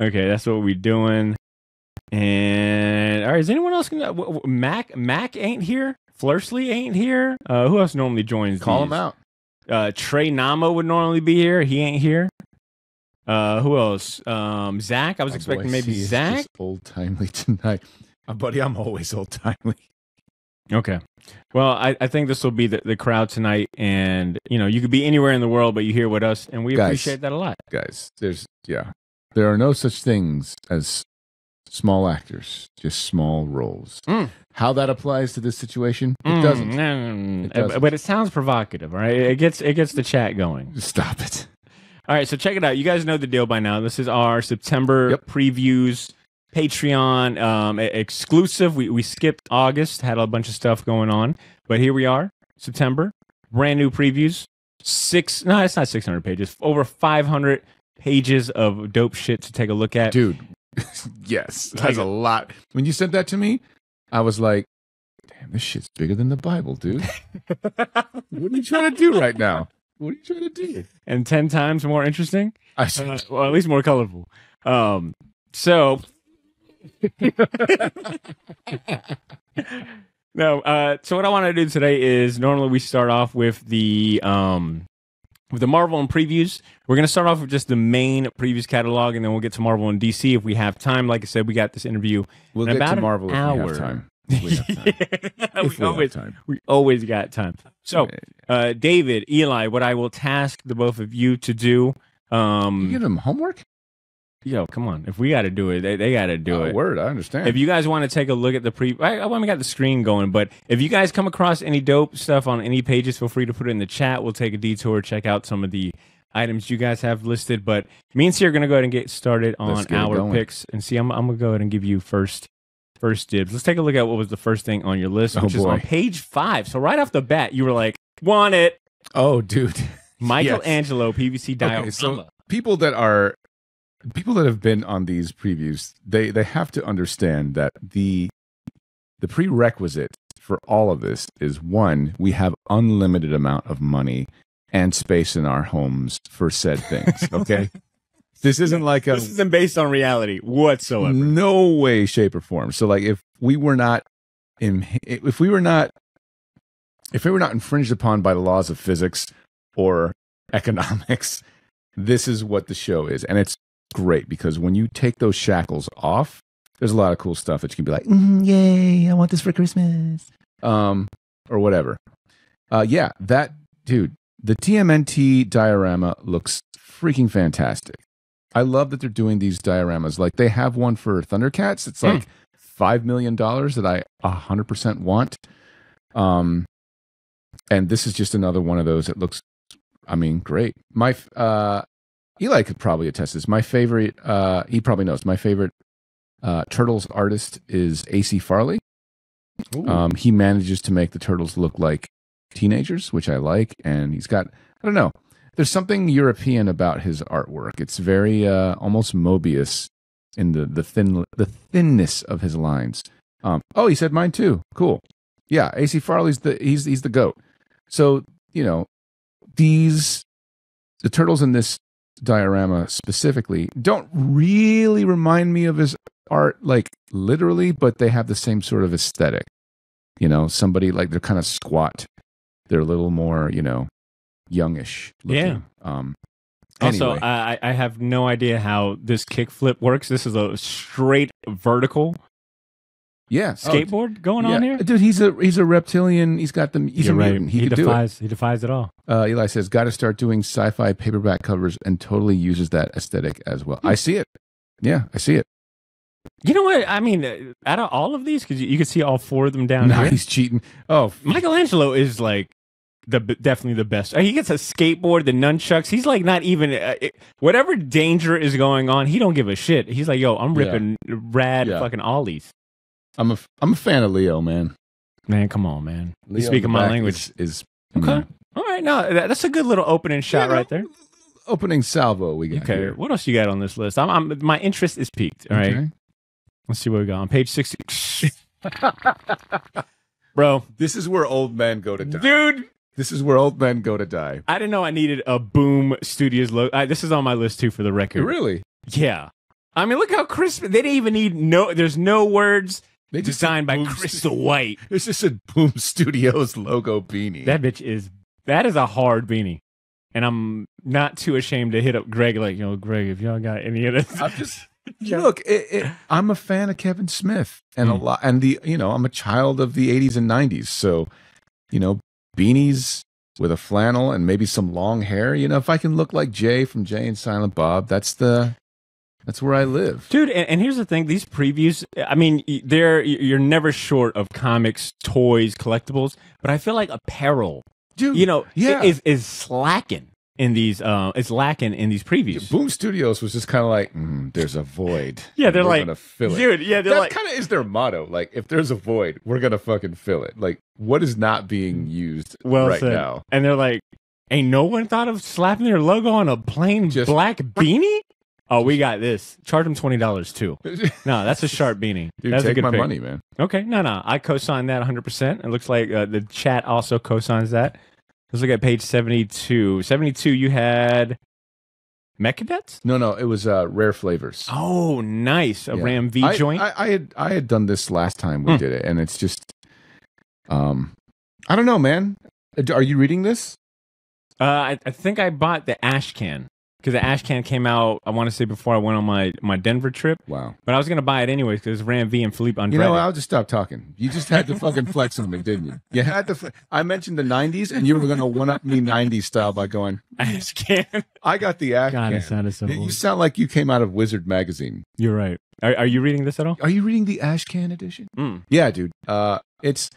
Okay, that's what we're doing. And all right, is anyone else gonna? Mac ain't here. Flursley ain't here. Who else normally joins? Call him out. Trey Nama would normally be here. He ain't here. Who else? Zach. I was expecting maybe Zach. Old timely tonight, buddy. I'm always old timely. Okay. Well, I think this will be the crowd tonight, and you know, you could be anywhere in the world, but you here with us, and we appreciate that a lot, guys. There are no such things as small actors, just small roles. How that applies to this situation, it doesn't. It doesn't. But it sounds provocative, all right? It gets the chat going. Stop it. All right, so check it out. You guys know the deal by now. This is our September previews, Patreon exclusive. We skipped August, had a bunch of stuff going on, but here we are, September, brand new previews. It's not 600 pages, over 500 pages of dope shit to take a look at, dude. Yes, that's a lot. When you sent that to me, I was like, damn, this shit's bigger than the Bible, dude. What are you trying to do right now? What are you trying to do? And 10 times more interesting? Well, at least more colorful. So so what I want to do today is, normally we start off with the Marvel and previews. We're going to start off with just the main previews catalog, and then we'll get to Marvel and DC if we have time. Like I said, we got this interview. We'll get to Marvel if we have time. We always got time. So, David, Eli, what I will task the both of you to do. You give them homework? Yo, come on. If we got to do it, they got to do it. Word, I understand. If you guys want to take a look at the we got the screen going, but if you guys come across any dope stuff on any pages, feel free to put it in the chat. We'll take a detour, check out some of the items you guys have listed. But me and C are going to go ahead and get started on our picks. And see, I'm going to go ahead and give you first dibs. Let's take a look at what was the first thing on your list, which is on page 5. So right off the bat, you were like, want it. Oh, dude. Michelangelo PVC diorama. Okay, so people that have been on these previews, they have to understand that the prerequisite for all of this is, one, we have unlimited amount of money and space in our homes for said things. Okay. This isn't like this isn't based on reality whatsoever. No way, shape, or form. So like if we were not infringed upon by the laws of physics or economics, this is what the show is. And it's great because when you take those shackles off, there's a lot of cool stuff that you can be like, yay, I want this for Christmas. Or whatever. That dude, the TMNT diorama looks freaking fantastic. I love that they're doing these dioramas. Like they have one for Thundercats. It's like $5 million that I 100% want. And this is just another one of those that looks, I mean, great. My Eli could probably attest to this. My favorite, he probably knows, my favorite Turtles artist is AC Farley. He manages to make the Turtles look like teenagers, which I like. And he's got, I don't know, there's something European about his artwork. It's very almost Mobius in the thinness of his lines. Oh, he said mine too. Cool. Yeah, AC Farley's he's the GOAT. So, you know, the Turtles in this diorama specifically don't really remind me of his art, like literally, but they have the same sort of aesthetic. You know, somebody like they're kind of squat. They're a little more, you know, youngish looking. Yeah. Also, anyway. I have no idea how this kickflip works. This is a straight vertical skateboard going on here. Dude, he's a reptilian. He's got them. He's a mutant. He defies it all. Eli says, got to start doing sci-fi paperback covers, and totally uses that aesthetic as well. I see it. Yeah, I see it. You know what? I mean, out of all of these, because you can see all 4 of them down here. He's cheating. Oh, Michelangelo is like definitely the best. He gets a skateboard, the nunchucks. He's like not even whatever danger is going on. He don't give a shit. He's like, yo, I'm ripping rad fucking ollies. I'm a fan of Leo, man. Man, come on, man. You speaking my language. Is okay. All right, no, that's a good little opening shot right there. Opening salvo we got here. What else you got on this list? My interest is piqued. All right. Let's see what we got on page 60. Bro, this is where old men go to die. Dude, this is where old men go to die. I didn't know I needed a Boom Studios logo. This is on my list too, for the record. Really? Yeah. I mean, look how crisp. They didn't even need there's no words. They just designed by Boom Crystal White. It's just a Boom Studios logo beanie. That is a hard beanie. And I'm not too ashamed to hit up Greg like, Greg, if y'all got any of this. I'm just look, I'm a fan of Kevin Smith and a lot, and I'm a child of the 80s and 90s. So, beanies with a flannel and maybe some long hair, if I can look like Jay from Jay and Silent Bob, that's where I live. Dude, and here's the thing, these previews, I mean, you're never short of comics, toys, collectibles, but I feel like apparel, dude, is slacking in these it's lacking in these previews. Boom Studios was just kind of like, there's a void. Yeah, they're like, gonna fill it. Dude, yeah, they're that kind of is their motto. Like, if there's a void, we're gonna fucking fill it. Like, what is not being used right now? And they're like, ain't no one thought of slapping their logo on a plain black beanie? Oh, we got this. Charge them $20 too. No, that's a sharp beanie. Dude, that's take a good my pick. money, man. Okay, no. I co-sign that 100%. It looks like the chat also co-signs that. Let's look at page 72. 72, you had MECH CADETS? No, it was Rare Flavors. Oh, nice. A Ram V joint. I had done this last time we did it, and it's just, I don't know, man. Are you reading this? I think I bought the ASHCAN. Because the ASHCAN came out, I want to say, before I went on my Denver trip. Wow. But I was going to buy it anyways because it's Ram V and Philippe Andrade. I'll just stop talking. You just had to fucking flex on me, didn't you? You had to. I mentioned the 90s, and you were going to one-up me 90s style by going, ASHCAN. I got the ASHCAN. God, it sounded so You sound like you came out of Wizard magazine. You're right. Are you reading this at all? Are you reading the ASHCAN edition? Yeah, dude. It's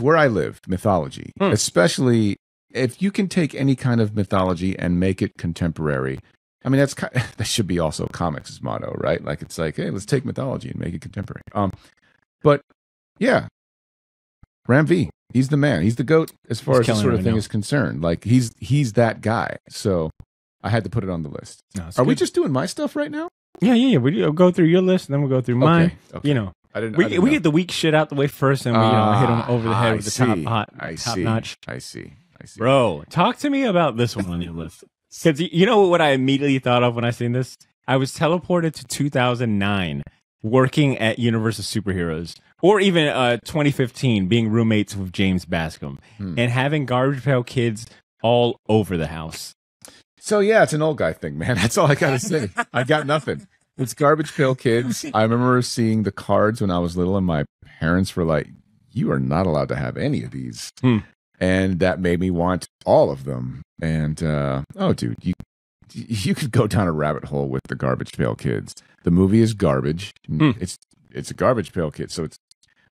where I live, mythology. Especially if you can take any kind of mythology and make it contemporary. I mean, that should be also comics' motto, right? Like, it's like, hey, let's take mythology and make it contemporary. But yeah, Ram V, he's the man. He's the GOAT as far as this sort of thing is concerned. Like, he's that guy. So I had to put it on the list. No, Are we just doing my stuff right now? Yeah. We go through your list, and then we'll go through mine. Okay. We get the weak shit out the way first, and we hit them over the head with the top notch. I see. Bro, talk to me about this one on your list. Because you know what I immediately thought of when I seen this? I was teleported to 2009, working at Universal Superheroes, or even 2015, being roommates with James Bascom, and having Garbage Pail Kids all over the house. So yeah, it's an old guy thing, man. That's all I gotta say. I got nothing. It's Garbage Pail Kids. I remember seeing the cards when I was little, and my parents were like, "You are not allowed to have any of these." And that made me want all of them. And dude, you could go down a rabbit hole with the Garbage Pail Kids. The movie is garbage. It's a Garbage Pail Kid, so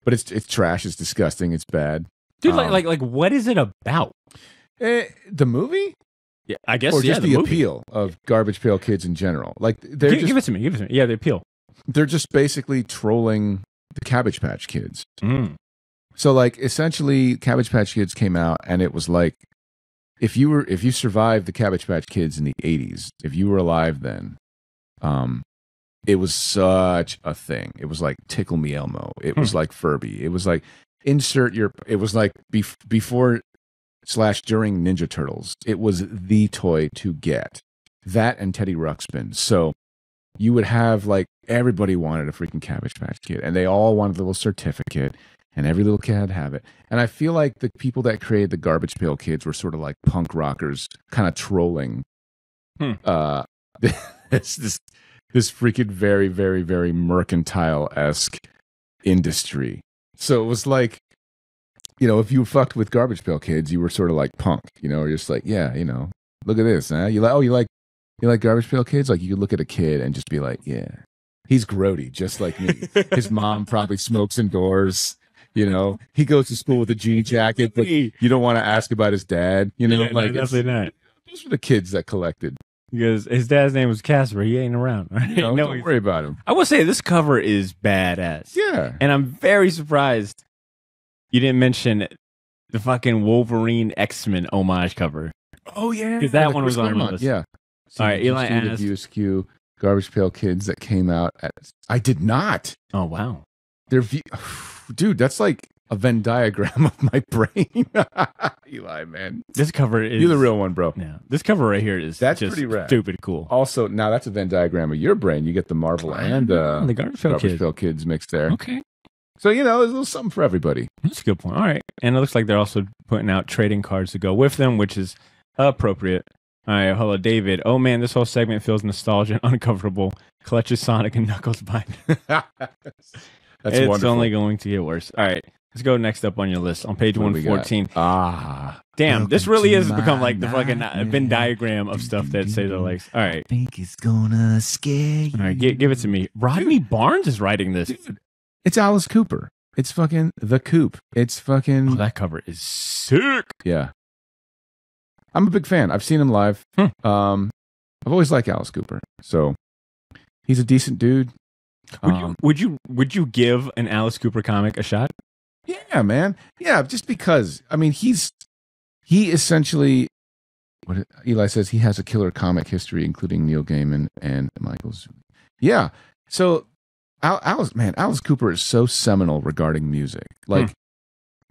it's trash. It's disgusting. It's bad. Dude, like what is it about? The movie? Yeah, I guess. Or just the appeal of Garbage Pail Kids in general. Like give it to me. Yeah, the appeal. They're just basically trolling the Cabbage Patch Kids. So, like, essentially, Cabbage Patch Kids came out, and it was like, if you survived the Cabbage Patch Kids in the 80s, if you were alive then, it was such a thing. It was like Tickle Me Elmo. It was like Furby. It was like it was like before / during Ninja Turtles. It was the toy to get. That and Teddy Ruxpin. So you would have, like, everybody wanted a freaking Cabbage Patch Kid, and they all wanted a little certificate. And every little kid had to have it. And I feel like the people that created the Garbage Pail Kids were sort of like punk rockers, kind of trolling this freaking very, very, very mercantile-esque industry. So it was like, if you fucked with Garbage Pail Kids, you were sort of like punk. You're just like, yeah, look at this. Huh? You like Garbage Pail Kids? Like, you could look at a kid and just be like, yeah, he's grody, just like me. His mom probably smokes indoors. He goes to school with a jean jacket, but you don't want to ask about his dad. Like, definitely not. Those were the kids that collected. Because his dad's name was Casper. He ain't around. Right? No, don't worry about him. I will say this cover is badass. Yeah. And I'm very surprised you didn't mention the fucking Wolverine X-Men homage cover. Oh, yeah. Because that one was on my list. Yeah. All right, Eli asked. USQ Garbage Pail Kids that came out I did not. Oh, wow. Dude, that's like a Venn diagram of my brain. Eli, man. This cover is... You're the real one, bro. Yeah. This cover right here is that's just pretty rad. Stupid cool. Also, now that's a Venn diagram of your brain. You get the Marvel and the Garbage Pail Kids mixed there. Okay. So, there's a little something for everybody. That's a good point. All right. And it looks like they're also putting out trading cards to go with them, which is appropriate. All right. Hello, David. Oh, man, this whole segment feels nostalgic and uncomfortable. Clutches Sonic and Knuckles bind. That's it's wonderful. only going to get worse. All right. Let's go next up on your list on page 114. Damn, this really has become like the fucking Venn diagram of stuff that Cesar likes. All right. Think it's gonna scare you. All right, give it to me. Rodney Barnes is writing this. Dude, it's Alice Cooper. It's fucking The Coop. It's fucking... Oh, that cover is sick. Yeah. I'm a big fan. I've seen him live. I've always liked Alice Cooper. So he's a decent dude. Would you give an Alice Cooper comic a shot? Yeah, man. Yeah, just because. I mean, he essentially, what Eli says, he has a killer comic history, including Neil Gaiman and Michael's. Yeah. So Alice Cooper is so seminal regarding music. Like,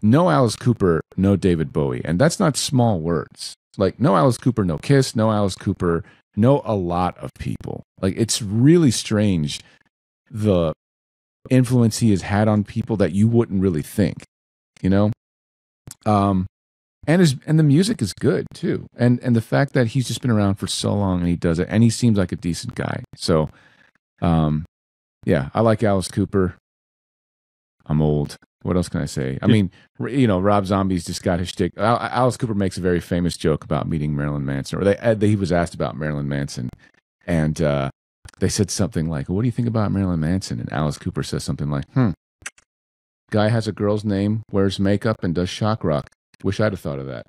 no Alice Cooper, no David Bowie. And that's not small words. Like, no Alice Cooper, no Kiss, no Alice Cooper, no a lot of people. Like, it's really strange the influence he has had on people that you wouldn't really think, and the music is good too, and the fact that he's just been around for so long and he does it, and he seems like a decent guy. So, yeah, I like Alice Cooper. I'm old. What else can I say? I mean, Rob Zombie's just got his shtick. Alice Cooper makes a very famous joke about meeting Marilyn Manson, or he was asked about Marilyn Manson, and they said something like, "What do you think about Marilyn Manson?" And Alice Cooper says something like, "Guy has a girl's name, wears makeup, and does shock rock. Wish I'd have thought of that."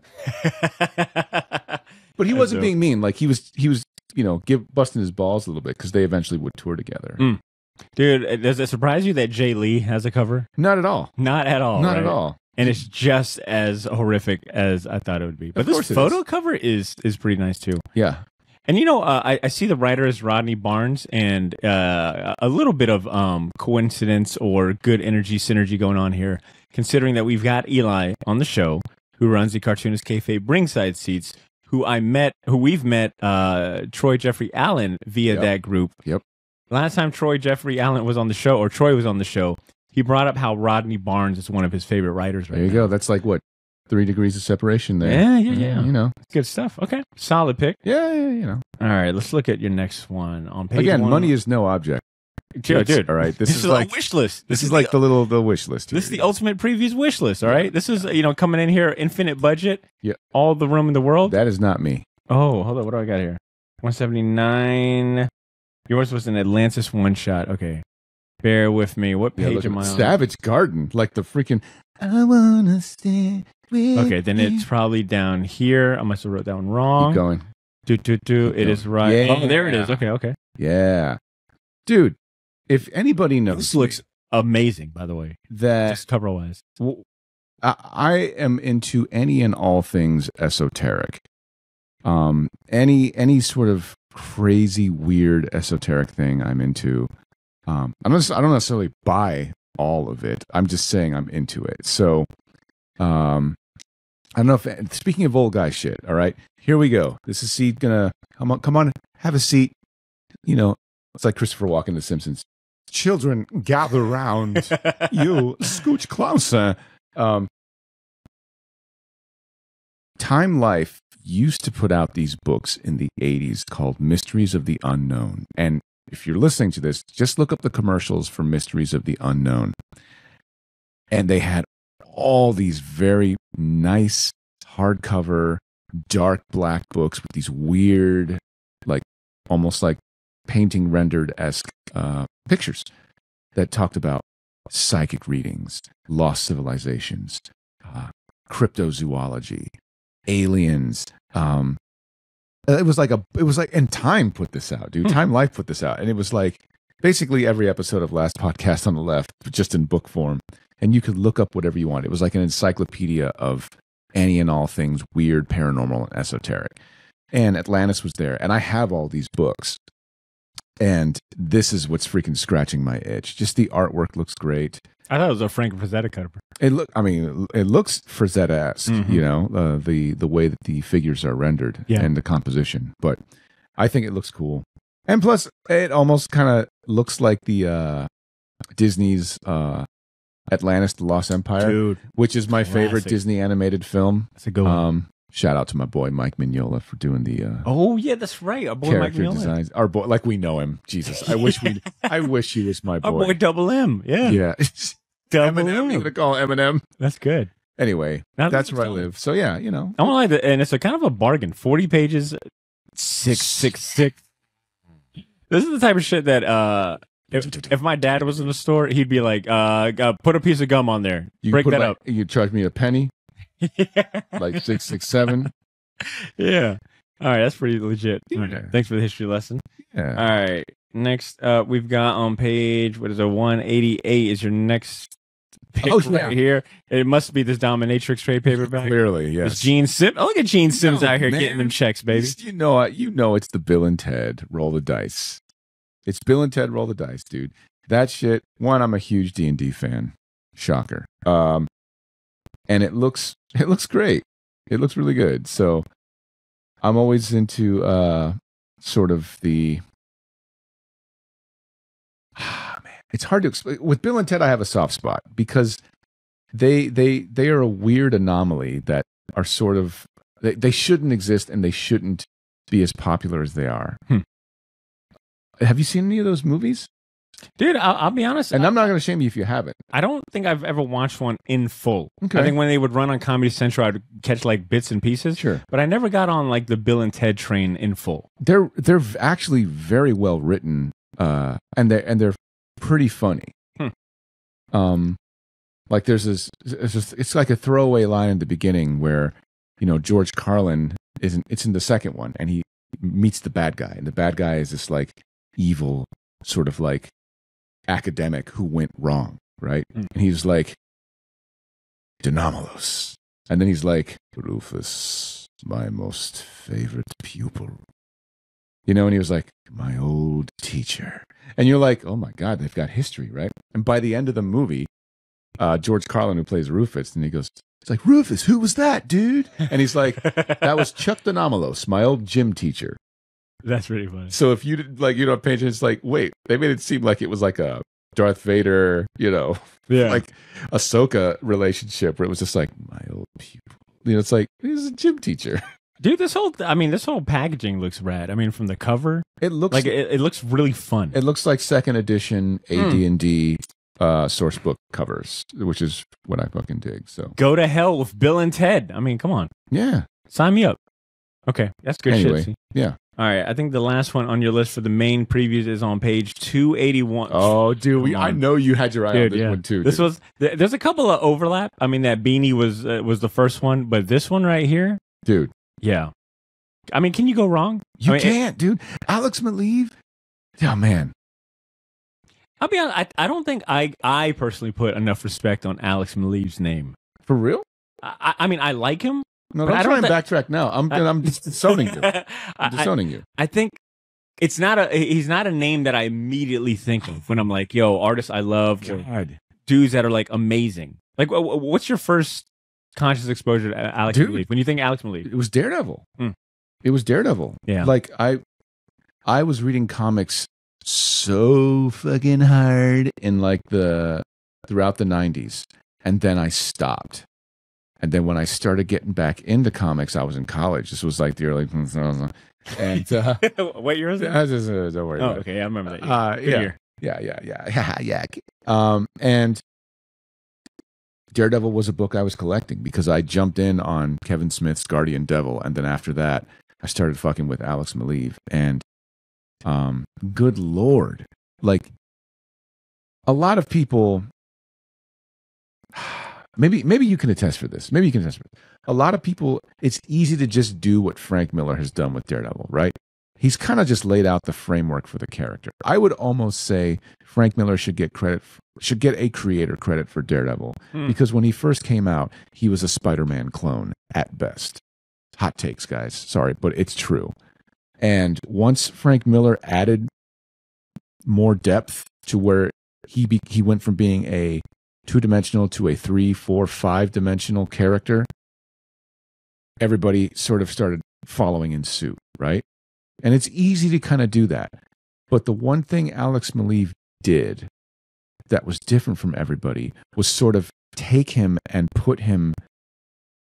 But he wasn't being mean. Like he was, busting his balls a little bit because they eventually would tour together. Dude, does it surprise you that Jay Lee has a cover? Not at all. Not at all. Not right? at all. And it's just as horrific as I thought it would be. But this photo cover is pretty nice too. Yeah. And I see the writer is Rodney Barnes, and a little bit of coincidence or good energy synergy going on here, considering that we've got Eli on the show, who runs the Cartoonist Kayfabe Ringside Seats, who we've met Troy Jeffrey Allen via that group. Yep. Last time Troy Jeffrey Allen was on the show, or Troy was on the show, he brought up how Rodney Barnes is one of his favorite writers right now. There you go. That's like what? 3 degrees of separation there. Yeah. Good stuff. Okay. Solid pick. Yeah. All right. Let's look at your next one on page Again, one. money is no object. Dude. All right. This is like a wish list. This is like the wish list. This is the ultimate previews wish list. All right. This is, coming in here, infinite budget. Yeah. All the room in the world. That is not me. Oh, hold on. What do I got here? 179. Yours was an Atlantis one shot. Okay. Bear with me. What page am I on? Savage Garden. Like the freaking, I wanna stay. Okay, then it's probably down here. I must have wrote that one wrong. Keep going. It is right. Yeah. Oh, there it is. Okay. Yeah. Dude, if anybody knows. This looks amazing, by the way. Just cover-wise. I am into any and all things esoteric. Any sort of crazy, weird, esoteric thing I'm into. I don't necessarily buy all of it. I'm just saying I'm into it. So, I don't know if, speaking of old guy shit, all right, here we go. This is Seed gonna, come on, have a seat. It's like Christopher Walken, The Simpsons. Children, gather round. You, scooch closer. Time Life used to put out these books in the 80s called Mysteries of the Unknown. And if you're listening to this, just look up the commercials for Mysteries of the Unknown. And they had all these very nice hardcover, dark black books with these weird, like almost like painting rendered-esque pictures that talked about psychic readings, lost civilizations, cryptozoology, aliens. It was like, and Time put this out, dude. Time Life put this out, and it was like basically every episode of Last Podcast on the Left, just in book form. And you could look up whatever you want. It was like an encyclopedia of any and all things weird, paranormal, and esoteric. And Atlantis was there, and I have all these books. And this is what's freaking scratching my itch. Just the artwork looks great. I thought it was a Frank Frazetta cover. It looks Frazetta-esque, Mhm. you know, the way that the figures are rendered and the composition. But I think it looks cool. And plus, it almost kind of looks like the Disney's Atlantis: The Lost Empire, Dude, which is my favorite classic. Disney animated film. That's a good one. Shout out to my boy Mike Mignola for doing the Oh yeah, that's right. Our boy Mike character Mignola. designs. Our boy, like we know him. Jesus, I wish he was my boy. Our boy Double M. Yeah. Yeah, Double Eminem. M. You gonna call him Eminem? That's good. Anyway, Now that's that where I you tell me. live. So yeah, you know, I don't like that, and it's a kind of a bargain. 40 pages, 666. This is the type of shit that if my dad was in the store, he'd be like, "Put a piece of gum on there, break that up." You charge me a penny, like 667. Yeah. All right, that's pretty legit. Yeah. Okay, thanks for the history lesson. Yeah. All right, next we've got on page 188 is your next pick right here. It must be this dominatrix trade paperback. Clearly, yes. It's Gene Sims. Oh, look at Gene Sims No, out here man. getting them checks, baby. You know it's the Bill and Ted roll the dice. It's Bill and Ted roll the dice, dude. That shit. One, I'm a huge D&D fan. Shocker. And it looks great. It looks really good. So I'm always into sort of the man. It's hard to explain. With Bill and Ted, I have a soft spot because they are a weird anomaly that are sort of they shouldn't exist and they shouldn't be as popular as they are. Have you seen any of those movies? Dude, I'll be honest. And I'm not going to shame you if you haven't. I don't think I've ever watched one in full. Okay. I think when they would run on Comedy Central, I'd catch like bits and pieces. Sure. But I never got on like the Bill and Ted train in full. They're actually very well written, and they're pretty funny. Like there's this, it's like a throwaway line in the beginning where, you know, George Carlin it's in the second one, and he meets the bad guy, and the bad guy is this like evil sort of like academic who went wrong, right? And he's like, Denomalos. And then he's like, Rufus, my most favorite pupil. You know, and he was like, my old teacher. And you're like, oh my God, they've got history, right? And by the end of the movie, George Carlin, who plays Rufus, and he goes, it's like, Rufus, who was that, dude? And he's like, that was Chuck Denomalos, my old gym teacher. That's really funny. So if you did, like, you know, pay attention, it's like, wait, they made it seem like it was like a Darth Vader, you know, like Ahsoka relationship where it was just like, my old pupil. You know, it's like, he's a gym teacher. Dude, this whole packaging looks rad. I mean, from the cover, It looks like it looks really fun. it looks like second edition AD&D source book covers, which is what I fucking dig. So Go to hell with Bill and Ted. I mean, come on. yeah. Sign me up. Okay, that's good Anyway, shit. See? yeah. All right, I think the last one on your list for the main previews is on page 281. Oh, dude, Come I on. know you had your eye on this one too. This dude. was there's a couple of overlap. I mean, that Beanie was the first one, but this one right here, dude. yeah. I mean, can you go wrong? You I mean, can't, dude. Alex MALEEV. Oh man. I'll be honest. I don't think I personally put enough respect on Alex Maleev's name. For real? I mean, I like him. No, But don't I try don't and backtrack now. I'm disowning you. I'm I, disowning you. I think he's not a name that I immediately think of when I'm like, yo, artists I love, or God. dudes that are like amazing. Like, what's your first conscious exposure to Alex Dude. Maleev? When you think Alex Maleev, It was Daredevil. Hmm. It was Daredevil. Yeah. Like I was reading comics So fucking hard. in like throughout the 90s, and then I stopped. And then when I started getting back into comics, I was in college. This was like the early and what year is it? don't worry Oh, about it. okay, I remember that. Good Yeah. year. Yeah. And Daredevil was a book I was collecting because I jumped in on Kevin Smith's Guardian Devil, and then after that, I started fucking with Alex MALEEV. And good Lord, like a lot of people. Maybe you can attest for this. Maybe you can attest for this. A lot of people, it's easy to just do what Frank Miller has done with Daredevil, right? He's kind of just laid out the framework for the character. I would almost say Frank Miller should get a creator credit for Daredevil because when he first came out, he was a Spider-Man clone at best. Hot takes, guys. Sorry, but it's true. And once Frank Miller added more depth to where he went from being a 2-dimensional to a 3, 4, 5-dimensional character, everybody sort of started following in suit, right? And it's easy to kind of do that. But the one thing Alex MALEEV did that was different from everybody was sort of take him and put him,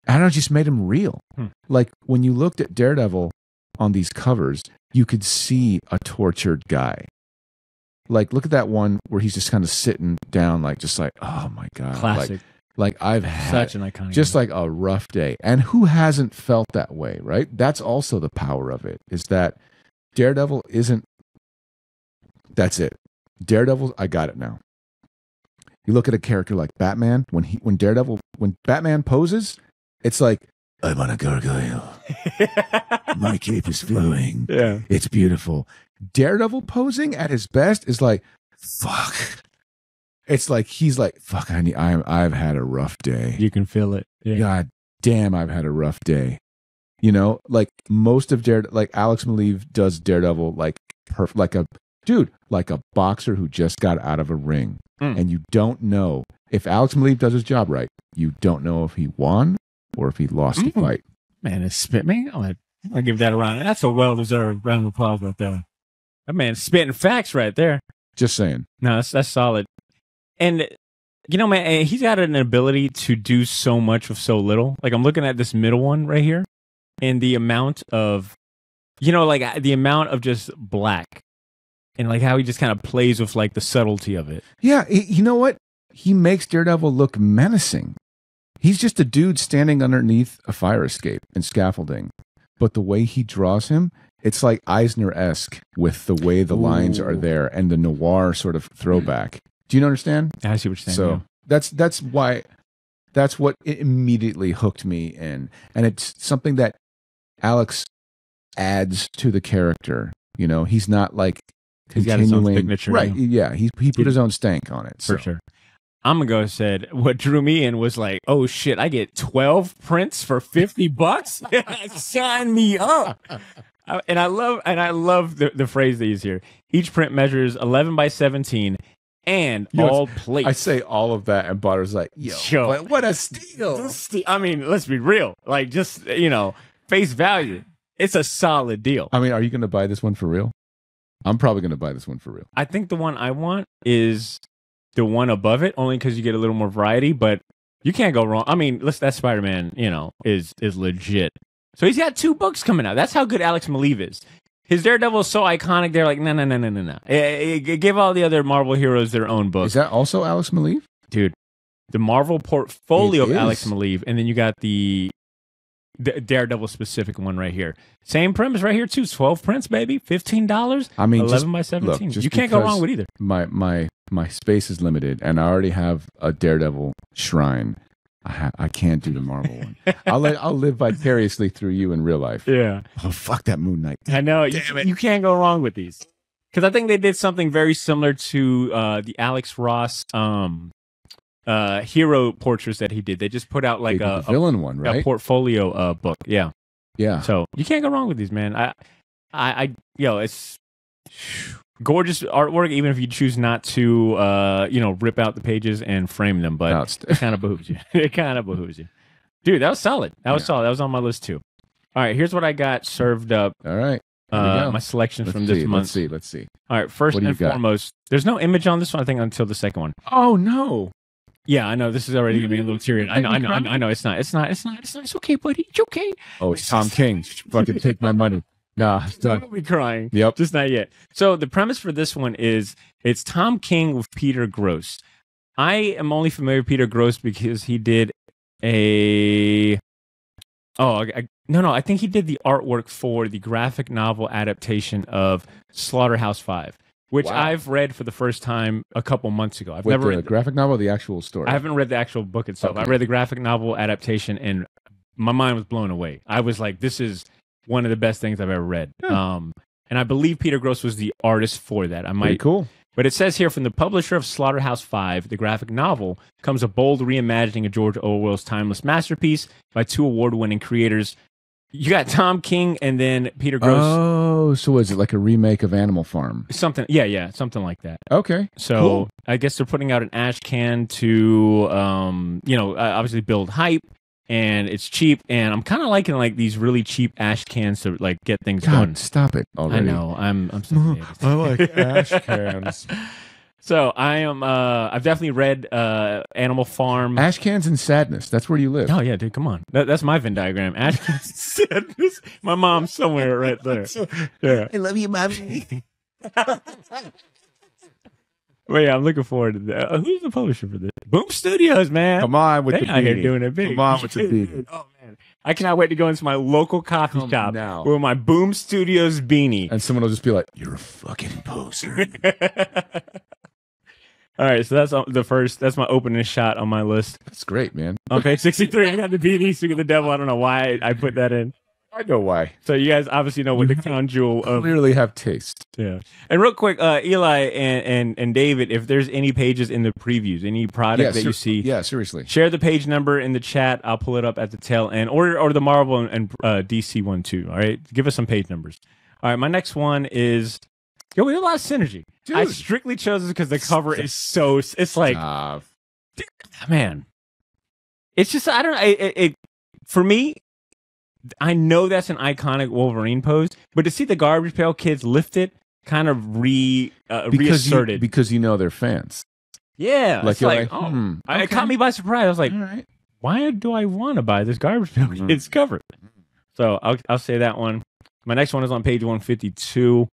I don't know, just made him real. Like when you looked at Daredevil on these covers, you could see a tortured guy. Like, look at that one where he's just kind of sitting down, like, just like, oh my God. Classic. Like I've had Such an iconic just like a rough day. And who hasn't felt that way, right? That's also the power of it, is that Daredevil isn't, that's it. Daredevil, I got it now. You look at a character like Batman, when Batman poses, it's like, I'm on a gargoyle. My cape is flowing. Yeah. It's beautiful. Daredevil posing at his best is like, fuck. It's like he's like, fuck, I've had a rough day. You can feel it. Yeah. God damn, I've had a rough day. You know, like most of like Alex MALEEV does Daredevil like like a boxer who just got out of a ring. And you don't know if Alex MALEEV does his job right. You don't know if he won or if he lost the fight. Man, it's spit me. I'll give that a round. That's a well-deserved round of applause right there. That man's spitting facts right there. Just saying. No, that's solid. And, you know, man, he's got an ability to do so much with so little. Like, I'm looking at this middle one right here, and the amount of, you know, like the amount of just black, and like how he just kind of plays with like the subtlety of it. Yeah, you know what? He makes Daredevil look menacing. He's just a dude standing underneath a fire escape and scaffolding. But the way he draws him, it's like Eisner-esque with the way the lines are there and the noir sort of throwback. Do you understand? I see what you're saying. So yeah. that's what immediately hooked me in. And it's something that Alex adds to the character. You know, he's not like he's got his own signature. Right. Yeah. He put his own stank on it. For sure. I'm going to go said what drew me in was like, oh shit, I get 12 prints for $50? Sign me up. And I love the phrase they use here. Each print measures 11 by 17 and all plates. I say all of that and Badr's like, yo, what a steal. I mean, let's be real. Like, just, you know, face value. It's a solid deal. I mean, are you going to buy this one for real? I'm probably going to buy this one for real. I think the one I want is the one above it, only because you get a little more variety, but you can't go wrong. I mean, that Spider-Man, you know, is legit. So he's got 2 books coming out. That's how good Alex MALEEV is. His Daredevil is so iconic, they're like, no. Give all the other Marvel heroes their own book. Is that also Alex MALEEV? Dude, the Marvel portfolio of Alex MALEEV, and then you got the Daredevil specific one right here. Same premise right here too. 12 prints, baby. $15. I mean, 11 by 17. Look, you can't go wrong with either. My space is limited, and I already have a Daredevil shrine. I can't do the Marvel one. I'll live vicariously through you in real life. Yeah. Oh, fuck that Moon Knight. I know. You can't go wrong with these. Because I think they did something very similar to the Alex Ross hero portraits that he did. They just put out like the villain one, right? A portfolio book. Yeah. Yeah. So you can't go wrong with these, man. It's gorgeous artwork, even if you choose not to, rip out the pages and frame them. But it kind of behooves you. It kind of behooves you. Dude, that was solid. That was solid. That was on my list too. All right, here's what I got served up. All right. My selection from this month. Let's see. All right, first and foremost, there's no image on this one, I think, until the second one. Oh, no. Yeah, I know. This is already going to be a little teary. I know. It's not. It's okay, buddy. It's okay. Oh, it's Tom King. Fucking take my money. Nah, it's done. Don't be crying. Yep. Just not yet. So the premise for this one is it's Tom King with Peter Gross. I am only familiar with Peter Gross because he did I think he did the artwork for the graphic novel adaptation of Slaughterhouse-5, which I've read for the first time a couple months ago. I've never read the graphic novel or the actual story? I haven't read the actual book itself. Okay. I read the graphic novel adaptation, and my mind was blown away. I was like, this is one of the best things I've ever read. Yeah. And I believe Peter Gross was the artist for that. Pretty cool. But it says here, from the publisher of Slaughterhouse-5, the graphic novel, comes a bold reimagining of George Orwell's timeless masterpiece by 2 award-winning creators, You got Tom King and then Peter Gross. Oh, so is it like a remake of Animal Farm? Something, yeah, something like that. Okay, So cool. I guess they're putting out an ASHCAN to, obviously build hype, and it's cheap. And I'm kind of liking like these really cheap ASHCANs to like get things God, going. stop it already. I know. I'm so I like ash cans. So I am. I've definitely read Animal Farm. Ash cans and sadness. That's where you live. Oh yeah, dude, come on. That's my Venn diagram. Ash cans and sadness. My mom's somewhere right there. Yeah. I love you, mommy. Well, yeah, I'm looking forward to that. Who's the publisher for this? Boom Studios, man. Come on with They the out here beanie. doing it big. Come on with the beanie. Oh man, I cannot wait to go into my local coffee Come shop now. with my Boom Studios beanie. And someone will just be like, You're a fucking poser. All right, so that's the first. That's my opening shot on my list. that's great, man. On page 63, I got the beanie. Speaking of the devil, I don't know why I put that in. I know why. So you guys obviously know what the crown jewel of. Clearly have taste. Yeah. And real quick, Eli and David, if there's any pages in the previews, any product that you see, Yeah, seriously. share the page number in the chat. I'll pull it up at the tail end, or the Marvel and DC one too. All right, give us some page numbers. All right, my next one is. Yo, we have a lot of synergy. Dude. I strictly chose it because the cover is so. It's like, man, it's just I don't. It for me. I know that's an iconic Wolverine pose, but to see the Garbage Pail Kids lift it, kind of reasserted. Because you know they're fans. Yeah, Like it's you're like, like, it okay. caught me by surprise. I was like, All right. why do I want to buy this Garbage Pail Kids cover? So I'll say that one. My next one is on page 152.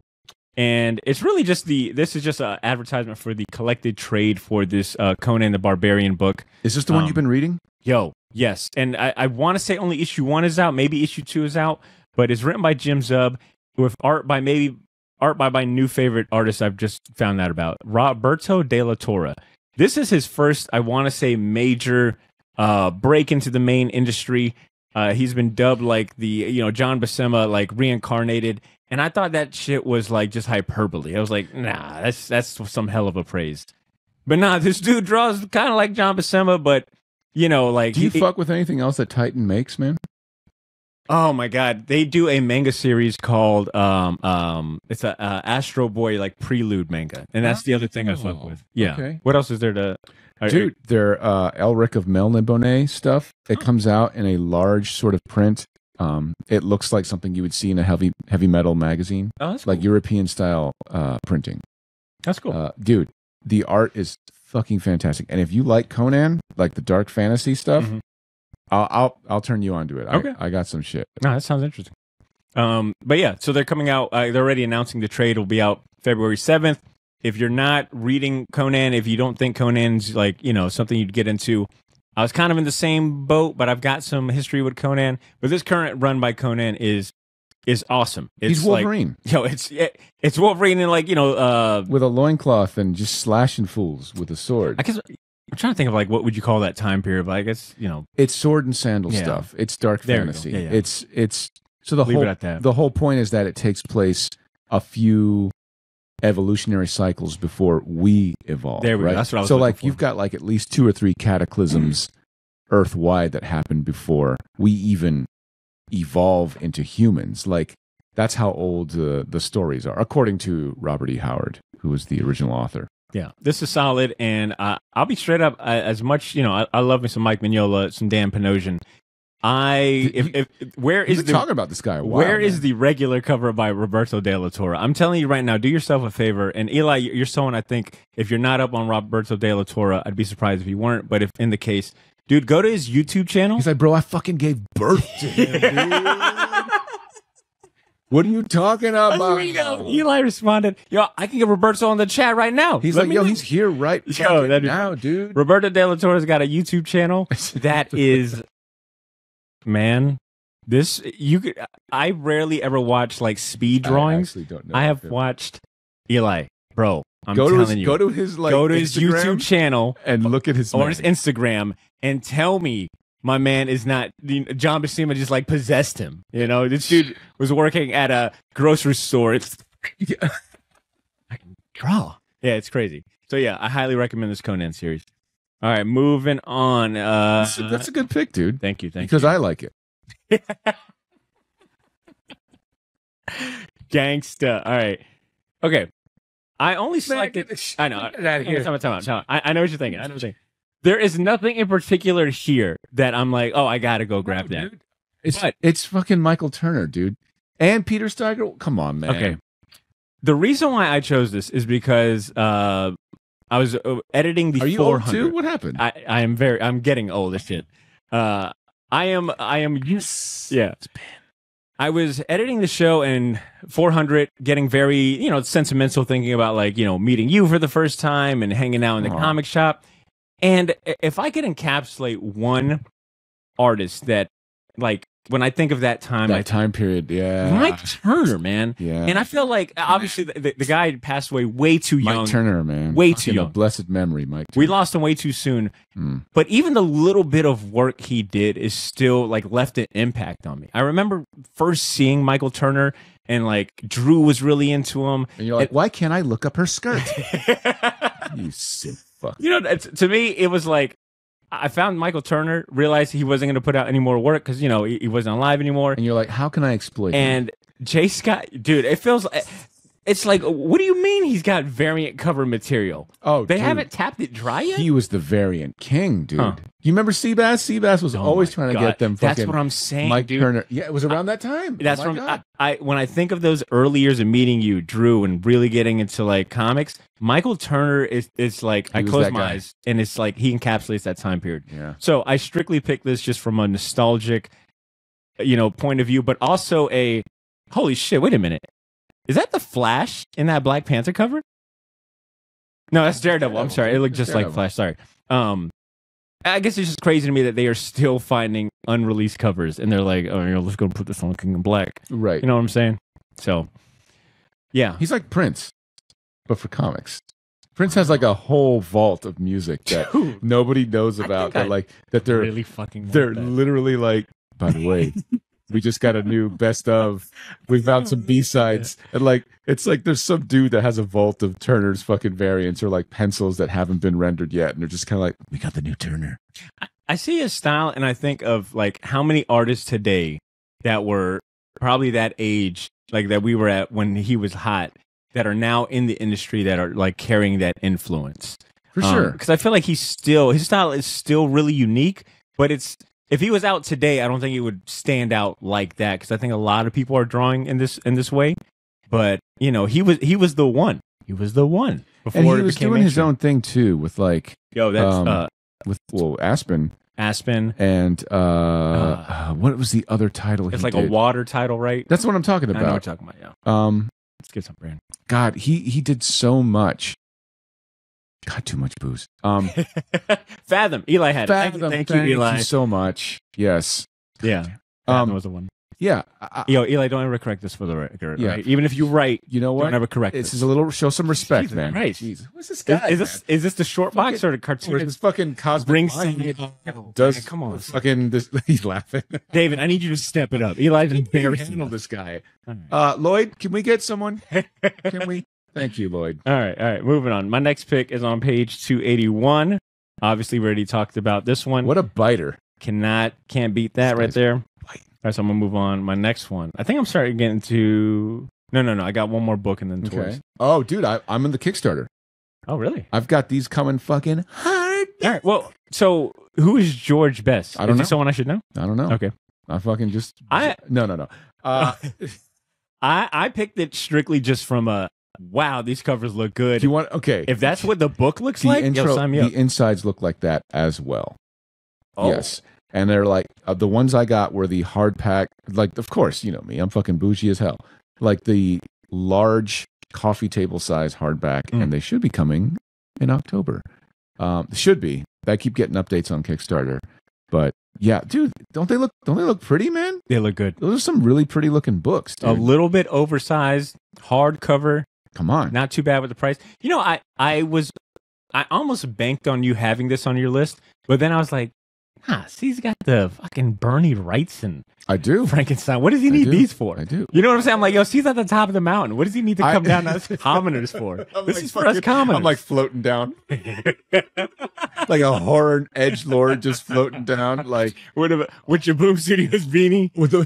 And it's really just this is just an advertisement for the collected trade for this Conan the Barbarian book. Is this the one you've been reading? Yo, yes. And I want to say only issue 1 is out. Maybe issue 2 is out. But it's written by Jim Zub with art by my new favorite artist I've just found out about, Roberto De La Torre. This is his first, I want to say, major break into the main industry. He's been dubbed like the, John Buscema, like reincarnated. And I thought that shit was like just hyperbole. I was like, nah, that's some hell of a praise. But nah, this dude draws kind of like John Buscema, but like. Do you fuck with anything else that Titan makes, man? Oh my God, they do a manga series called it's a Astro Boy like prelude manga, and that's the other thing I fuck with. Yeah. Okay. What else is there to? Dude, their Elric of Melniboné stuff. It comes out in a large sort of print. It looks like something you would see in a heavy metal magazine, Oh, that's like cool. European style printing. That's cool. Dude, the art is fucking fantastic. And if you like Conan, like the dark fantasy stuff, Mhm. I'll turn you onto it. Okay. I got some shit. No, that sounds interesting. But yeah, so they're coming out. They're already announcing the trade will be out February 7th. If you're not reading Conan, if you don't think Conan's like something you'd get into, I was kind of in the same boat, but I've got some history with Conan. But this current run by Conan is awesome. It's He's Wolverine. It's Wolverine and With a loincloth and just slashing fools with a sword. I guess I'm trying to think of like what would you call that time period, but I guess It's sword and sandal Yeah. stuff. It's dark There we go. fantasy. Yeah, yeah. It's so Leave it at that. the whole point is that it takes place a few evolutionary cycles before we evolve. There we go. right? That's what I was So looking like for. you've got like at least 2 or 3 cataclysms Earth-wide that happened before we even evolve into humans. Like that's how old the stories are, according to Robert E. Howard, who was the original author. Yeah, this is solid, and I'll be straight up. As much I love me some Mike Mignola, some Dan Panosian. Where We've is been the talking about this guy a while. where is man. the regular cover by Roberto De La Torre? I'm telling you right now, do yourself a favor. And Eli, you're someone I think if you're not up on Roberto De La Torre, I'd be surprised if you weren't. But if in the case, dude, go to his YouTube channel. He's like, bro, I fucking gave birth to him, dude. What are you talking about? Eli responded, "Yo, I can get Roberto on the chat right now." He's Let like, me yo, know. he's here right Yo, fucking that is- now, dude. Roberto De La Torre's got a YouTube channel that is, man, this you could. I rarely ever watch like speed drawings. I actually don't know. I have him. watched Eli, bro. I'm Go to telling his, you, go to his like go to his Instagram YouTube channel and look at his or man. his Instagram and tell me my man is not John Buscema just like possessed him. This dude was working at a grocery store. It's I can draw. Yeah, it's crazy. So yeah, I highly recommend this Conan series. All right, moving on. That's a good pick, dude. Thank you. Because I like it. Gangsta. All right. Okay. I only selected. I know. Get out of here. Time out. I know what you're thinking. I know what you're thinking. There is nothing in particular here that I'm like, oh, I gotta go grab that. Dude. It's fucking Michael Turner, dude, and Peter Steiger. Come on, man. Okay. The reason why I chose this is because I was editing the 400. Are you old too? What happened? I'm getting old as shit. I am. Yes. Yeah. I was editing the show and 400, getting very, sentimental, thinking about like, meeting you for the first time and hanging out in the comic shop. And if I could encapsulate one artist that, like, when I think of that time, time period, yeah. Mike Turner, man. Yeah. And I feel like, obviously, the guy passed away way too young. Mike Turner, man. Way too young. A blessed memory, Mike Turner. We lost him way too soon. But even the little bit of work he did is still, like, left an impact on me. I remember first seeing Michael Turner, and, like, Drew was really into him. And you're like, why can't I look up her skirt? You sick fuck. To me, it was like, I found Michael Turner, realized he wasn't going to put out any more work because, he wasn't alive anymore. And you're like, how can I exploit him? And Jay Scott, dude, it feels like, it's like, what do you mean he's got variant cover material? Oh, they dude. haven't tapped it dry yet? He was the variant king, dude. Huh. You remember Seabass? Seabass was always trying to get them fucking. That's what I'm saying, Mike dude. Turner. Yeah, it was around that time. That's when when I think of those early years of meeting you, Drew, and really getting into like comics, Michael Turner is like, I close my eyes and it's like he encapsulates that time period. Yeah. So I strictly picked this just from a nostalgic, point of view, but also a holy shit, wait a minute. Is that the Flash in that Black Panther cover? No, that's Daredevil. I'm sorry. It looked just like Flash. Sorry. I guess it's just crazy to me that they are still finding unreleased covers, and they're like, "Oh, let's go put this on King of Black." Right. You know what I'm saying? So, yeah, he's like Prince, but for comics. Prince has like a whole vault of music that nobody knows about. That they're really fucking. They're literally like. By the way. We just got a new best of. We found some B-sides. And like, it's like there's some dude that has a vault of Turner's fucking variants or like pencils that haven't been rendered yet. And they're just kind of like, we got the new Turner. I see his style and I think of like how many artists today that were probably that age, like that we were at when he was hot, that are now in the industry that are like carrying that influence. For sure. Because I feel like his style is still really unique, but if he was out today, I don't think he would stand out like that because I think a lot of people are drawing in this way. But he was the one. He was the one. Before and he was doing his own thing too with like Aspen. Aspen and what was the other title? It's like a water title, right? That's what I'm talking about. I know what you're talking about. Yeah. Let's get some brand. God, he did so much. God, too much booze. Fathom. Eli had Fathom. it. Thank you, Eli. Thank you so much. Yes. Yeah. Fathom was the one. Yeah. Eli, don't ever correct this for the record. Yeah. Right? Even if you write, you know what? Don't ever correct this. This is a little show some respect, man. Right. Jeez. What's this guy? Is this the short box or the cartoon? Or this fucking cosmic does come on. Fucking this, he's laughing. David, I need you to step it up. Eli's embarrassing. Handle this guy. Right. Lloyd, can we get someone? Can we? Thank you, Lloyd. All right. Moving on. My next pick is on page 281. Obviously, we already talked about this one. What a biter. Can't beat that right there. All right, so I'm going to move on. My next one. I think I'm starting to get into... No. I got one more book and then toys. Oh, dude, I'm in the Kickstarter. Oh, really? I've got these coming fucking hard. All right, well, so who is George Best? I don't know. Is he someone I should know? I don't know. Okay. I fucking just... No. I picked it strictly just from a... Wow, these covers look good. Do you want if that's what the book looks like, sign me up. The insides look like that as well. Oh. Yes. And they're like the ones I got were the hardback, like of course, you know me, I'm fucking bougie as hell. Like the large coffee table size hardback, and they should be coming in October. Should be. I keep getting updates on Kickstarter. But yeah, dude, don't they look pretty, man? They look good. Those are some really pretty looking books, dude. A little bit oversized, hardcover. Come on. Not too bad with the price. You know, I almost banked on you having this on your list, but then I was like, he's got the fucking Bernie Wrightson. I do. Frankenstein. What does he need these for? I do. You know what I'm saying? I'm like, he's at the top of the mountain. What does he need to come down to us commoners for? This is for us commoners. I'm like floating down. Like a horror edgelord just floating down. Like with your Boom Studios beanie. With the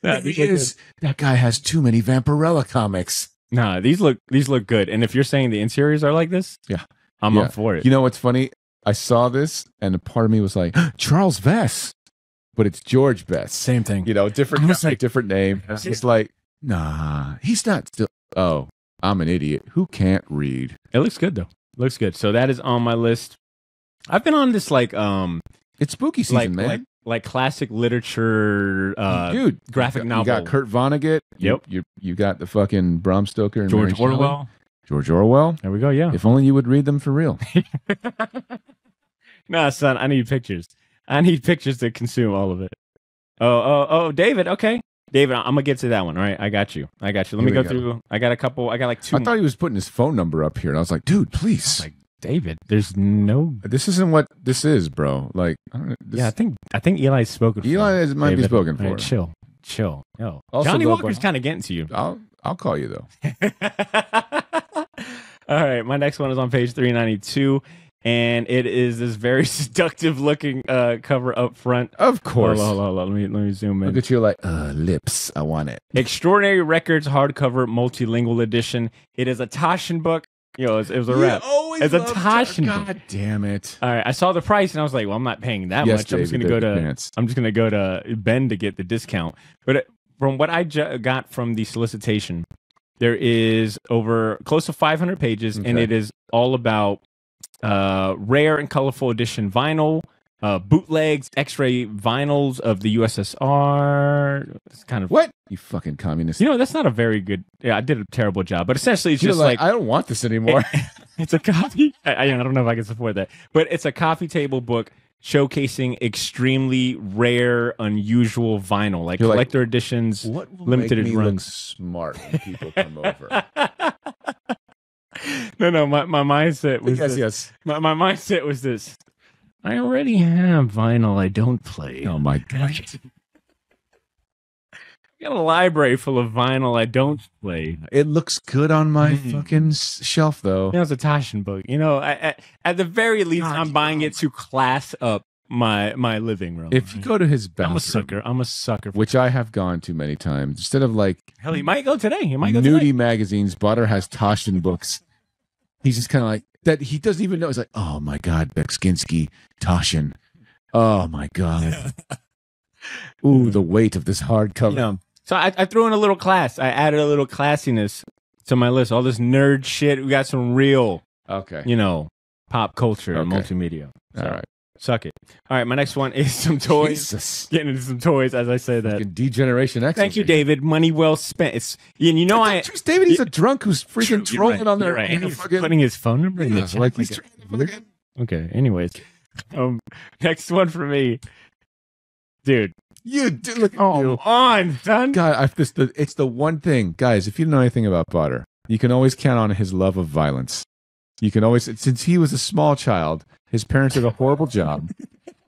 Nah, That guy has too many Vampirella comics. Nah, these look good. And if you're saying the interiors are like this, Yeah. I'm up for it. You know what's funny? I saw this, and a part of me was like, Charles Vess, but it's George Vess. Same thing. You know, different guy, different name. It's like, nah, he's not still. Oh, I'm an idiot who can't read. It looks good though. Looks good. So that is on my list. I've been on this it's spooky season, man. Like classic literature, dude. graphic novel. You got Kurt Vonnegut. Yep. You got the fucking Bram Stoker and George Mary Shelley. Orwell. George Orwell. There we go. Yeah. If only you would read them for real. Nah, son. I need pictures. I need pictures to consume all of it. Oh, David. Okay. David, I'm gonna get to that one. All right, I got you. Let me go through. I got a couple. I got like 2. I thought he was putting his phone number up here, and I was like, dude, please. Like, David, there's no. This isn't what this is, bro. Like, I don't know, Yeah, I think Eli's spoken. Eli might be spoken All for. right, chill. Yo, Also Johnny go Walker's by- kind of getting to you. I'll call you though. All right, my next one is on page 392, and it is this very seductive looking cover up front. Of course. Hold on. Let me zoom in. Look at you like, lips. I want it. Extraordinary Records hardcover multilingual edition. It is a Taschen book. Yo, it was a wrap. It's a Taschen book. God damn it. All right, I saw the price and I was like, well, I'm not paying that Yes, much. I'm just David, gonna go David to Vance. I'm just gonna go to Ben to get the discount. But from what I got from the solicitation, there is over close to 500 pages, and it is all about rare and colorful edition vinyl, bootlegs, X-ray vinyls of the USSR. It's kind of What? You fucking communist. You know, that's not a very good. Yeah, I did a terrible job. But essentially, it's You're just like I don't want this anymore. it's a coffee. I don't know if I can support that, but it's a coffee table book showcasing extremely rare, unusual vinyl, like You're collector editions, What will limited make me runs. look smart when people come over? No, my mindset was yes, this. yes. My mindset was this. I already have vinyl I don't play. Oh my god. I got a library full of vinyl I don't play. It looks good on my fucking shelf, though. You know, it's a Taschen book. You know, at the very least, I'm buying it to class up my living room. If you go to his bathroom, I'm a sucker. which I have gone to many times, instead of like Hell, he might go today. He might go nudie today. magazines, Badr has Taschen books. He's just kind of like that. He doesn't even know. He's like, oh my god, Beksinsky, Taschen. Oh my god. Ooh, the weight of this hardcover. Yeah. So I threw in a little class. I added a little classiness to my list. All this nerd shit. We got some real, Okay. pop culture and Okay. multimedia. So, All right. Suck it. All right, my next one is some toys. Jesus. Getting into some toys as I say that. Fucking Degeneration X. Thank you, David. Money well spent. It's you know I. David, he's a drunk who's freaking You're trolling right, on you're there. right. And he's Fucking- putting his phone number in the Yeah, chat. like he's trying to fucking- Okay. Anyways, next one for me, dude. You do look at Oh, you. on, son. God, it's the one thing, guys. If you don't know anything about Badr, you can always count on his love of violence. You can always, since he was a small child, his parents did a horrible job.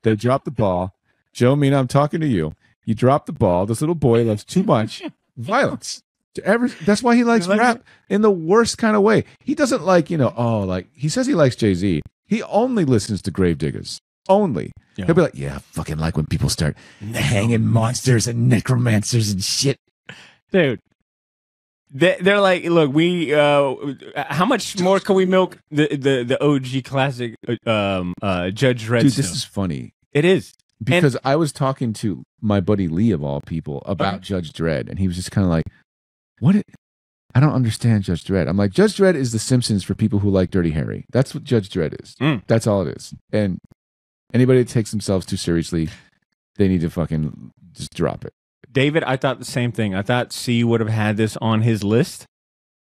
They dropped the ball. Joe, Mina, I'm talking to you. You dropped the ball. This little boy loves too much violence. That's why he likes rap in the worst kind of way. He doesn't like, he says he likes Jay-Z. He only listens to Gravediggers. Only. Yeah. He'll be like, yeah, I fucking like when people start hanging monsters and necromancers and shit. Dude. They're like, look, we how much more can we milk the OG classic Judge Dredd? Dude, this is funny. It is. Because I was talking to my buddy Lee of all people about Judge Dredd, and he was just kind of like, I don't understand Judge Dredd. I'm like, Judge Dredd is The Simpsons for people who like Dirty Harry. That's what Judge Dredd is. That's all it is. And anybody that takes themselves too seriously, they need to fucking just drop it. David, I thought the same thing. I thought C would have had this on his list.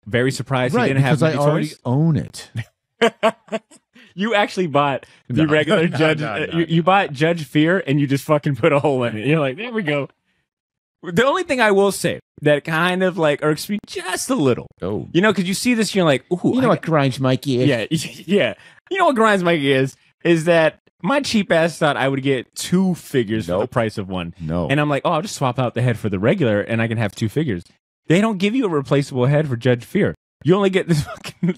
Very surprised he didn't have because I already toys. own it. You actually bought the regular Judge. You bought Judge Fear, and you just fucking put a hole in it. You're like, there we go. The only thing I will say that kind of like irks me just a little, because you see this, you're like, ooh, You know what grinds Mikey is? yeah, yeah. You know what grinds Mikey is that my cheap ass thought I would get 2 figures for the price of one. No. And I'm like, oh, I'll just swap out the head for the regular, and I can have 2 figures. They don't give you a replaceable head for Judge Fear. You only get this fucking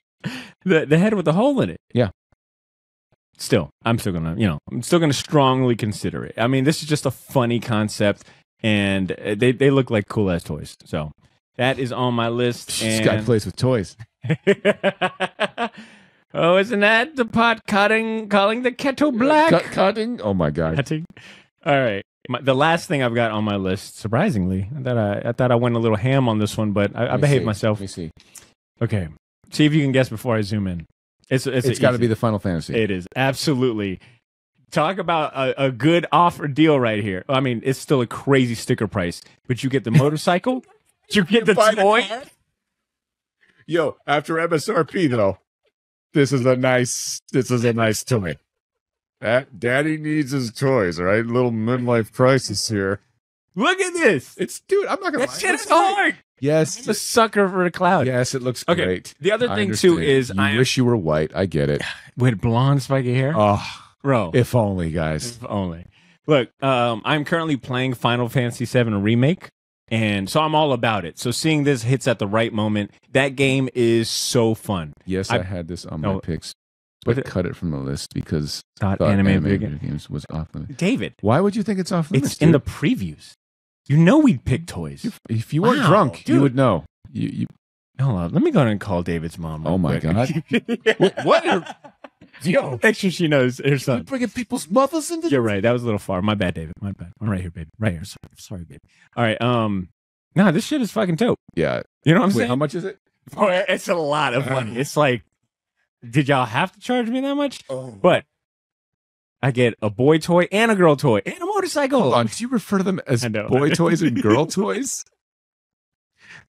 the head with the hole in it. Yeah. Still, I'm still gonna strongly consider it. I mean, this is just a funny concept. and they look like cool ass toys. So that is on my list. This guy plays with toys. Oh, isn't that the pot calling the kettle black? Cutting? Oh my god. Cutting. All right. The last thing I've got on my list, surprisingly, I thought I went a little ham on this one, but I behaved myself. Let me see. Okay. See if you can guess before I zoom in. It's got to be the Final Fantasy. It is. Absolutely. Talk about a good offer deal right here. I mean, it's still a crazy sticker price, but you get the motorcycle, you get the toy. Yo, after MSRP though, this is a nice toy. Daddy needs his toys, all right? Little midlife crisis here. Look at this. Dude, I'm not gonna lie. That shit is hard. Yes. I'm a sucker for the cloud. Yes, it looks Okay. great. The other thing too is I wish you were white. I get it. with blonde spiky hair. Oh, Bro. if only, guys. If only. Look, I'm currently playing Final Fantasy VII Remake, and so I'm all about it. So seeing this hits at the right moment, that game is so fun. Yes, I had this on my picks, but cut it from the list because Thought anime video games was off limits. David, why would you think it's off limits? it's in the previews. You know we'd pick toys. If you weren't drunk, dude. you would know. You Hold on, let me go ahead and call David's mom. Oh my quick. god! what? Yo, make sure she knows her son. You bringing people's mothers into. You're right. That was a little far. My bad, David. My bad. I'm right here, baby. Right here. Sorry, baby. All right. No, this shit is fucking dope. Yeah. You know what I'm saying? How much is it? Oh, it's a lot of money. It's like, did y'all have to charge me that much? Oh. But I get a boy toy and a girl toy and a motorcycle. Hold on. Do you refer to them as boy toys and girl toys?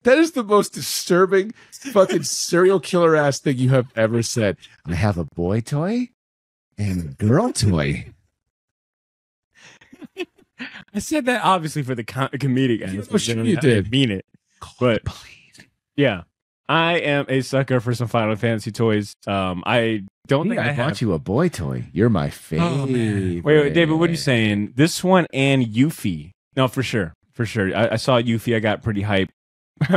That is the most disturbing fucking serial killer ass thing you have ever said. I have a boy toy and a girl toy. I said that obviously for the comedic aspect. You did. I mean it. But yeah, I am a sucker for some Final Fantasy toys. I don't think I bought you a boy toy. You're my favorite. Wait, David, what are you saying? This one and Yuffie. No, for sure. For sure. I saw Yuffie. I got pretty hyped.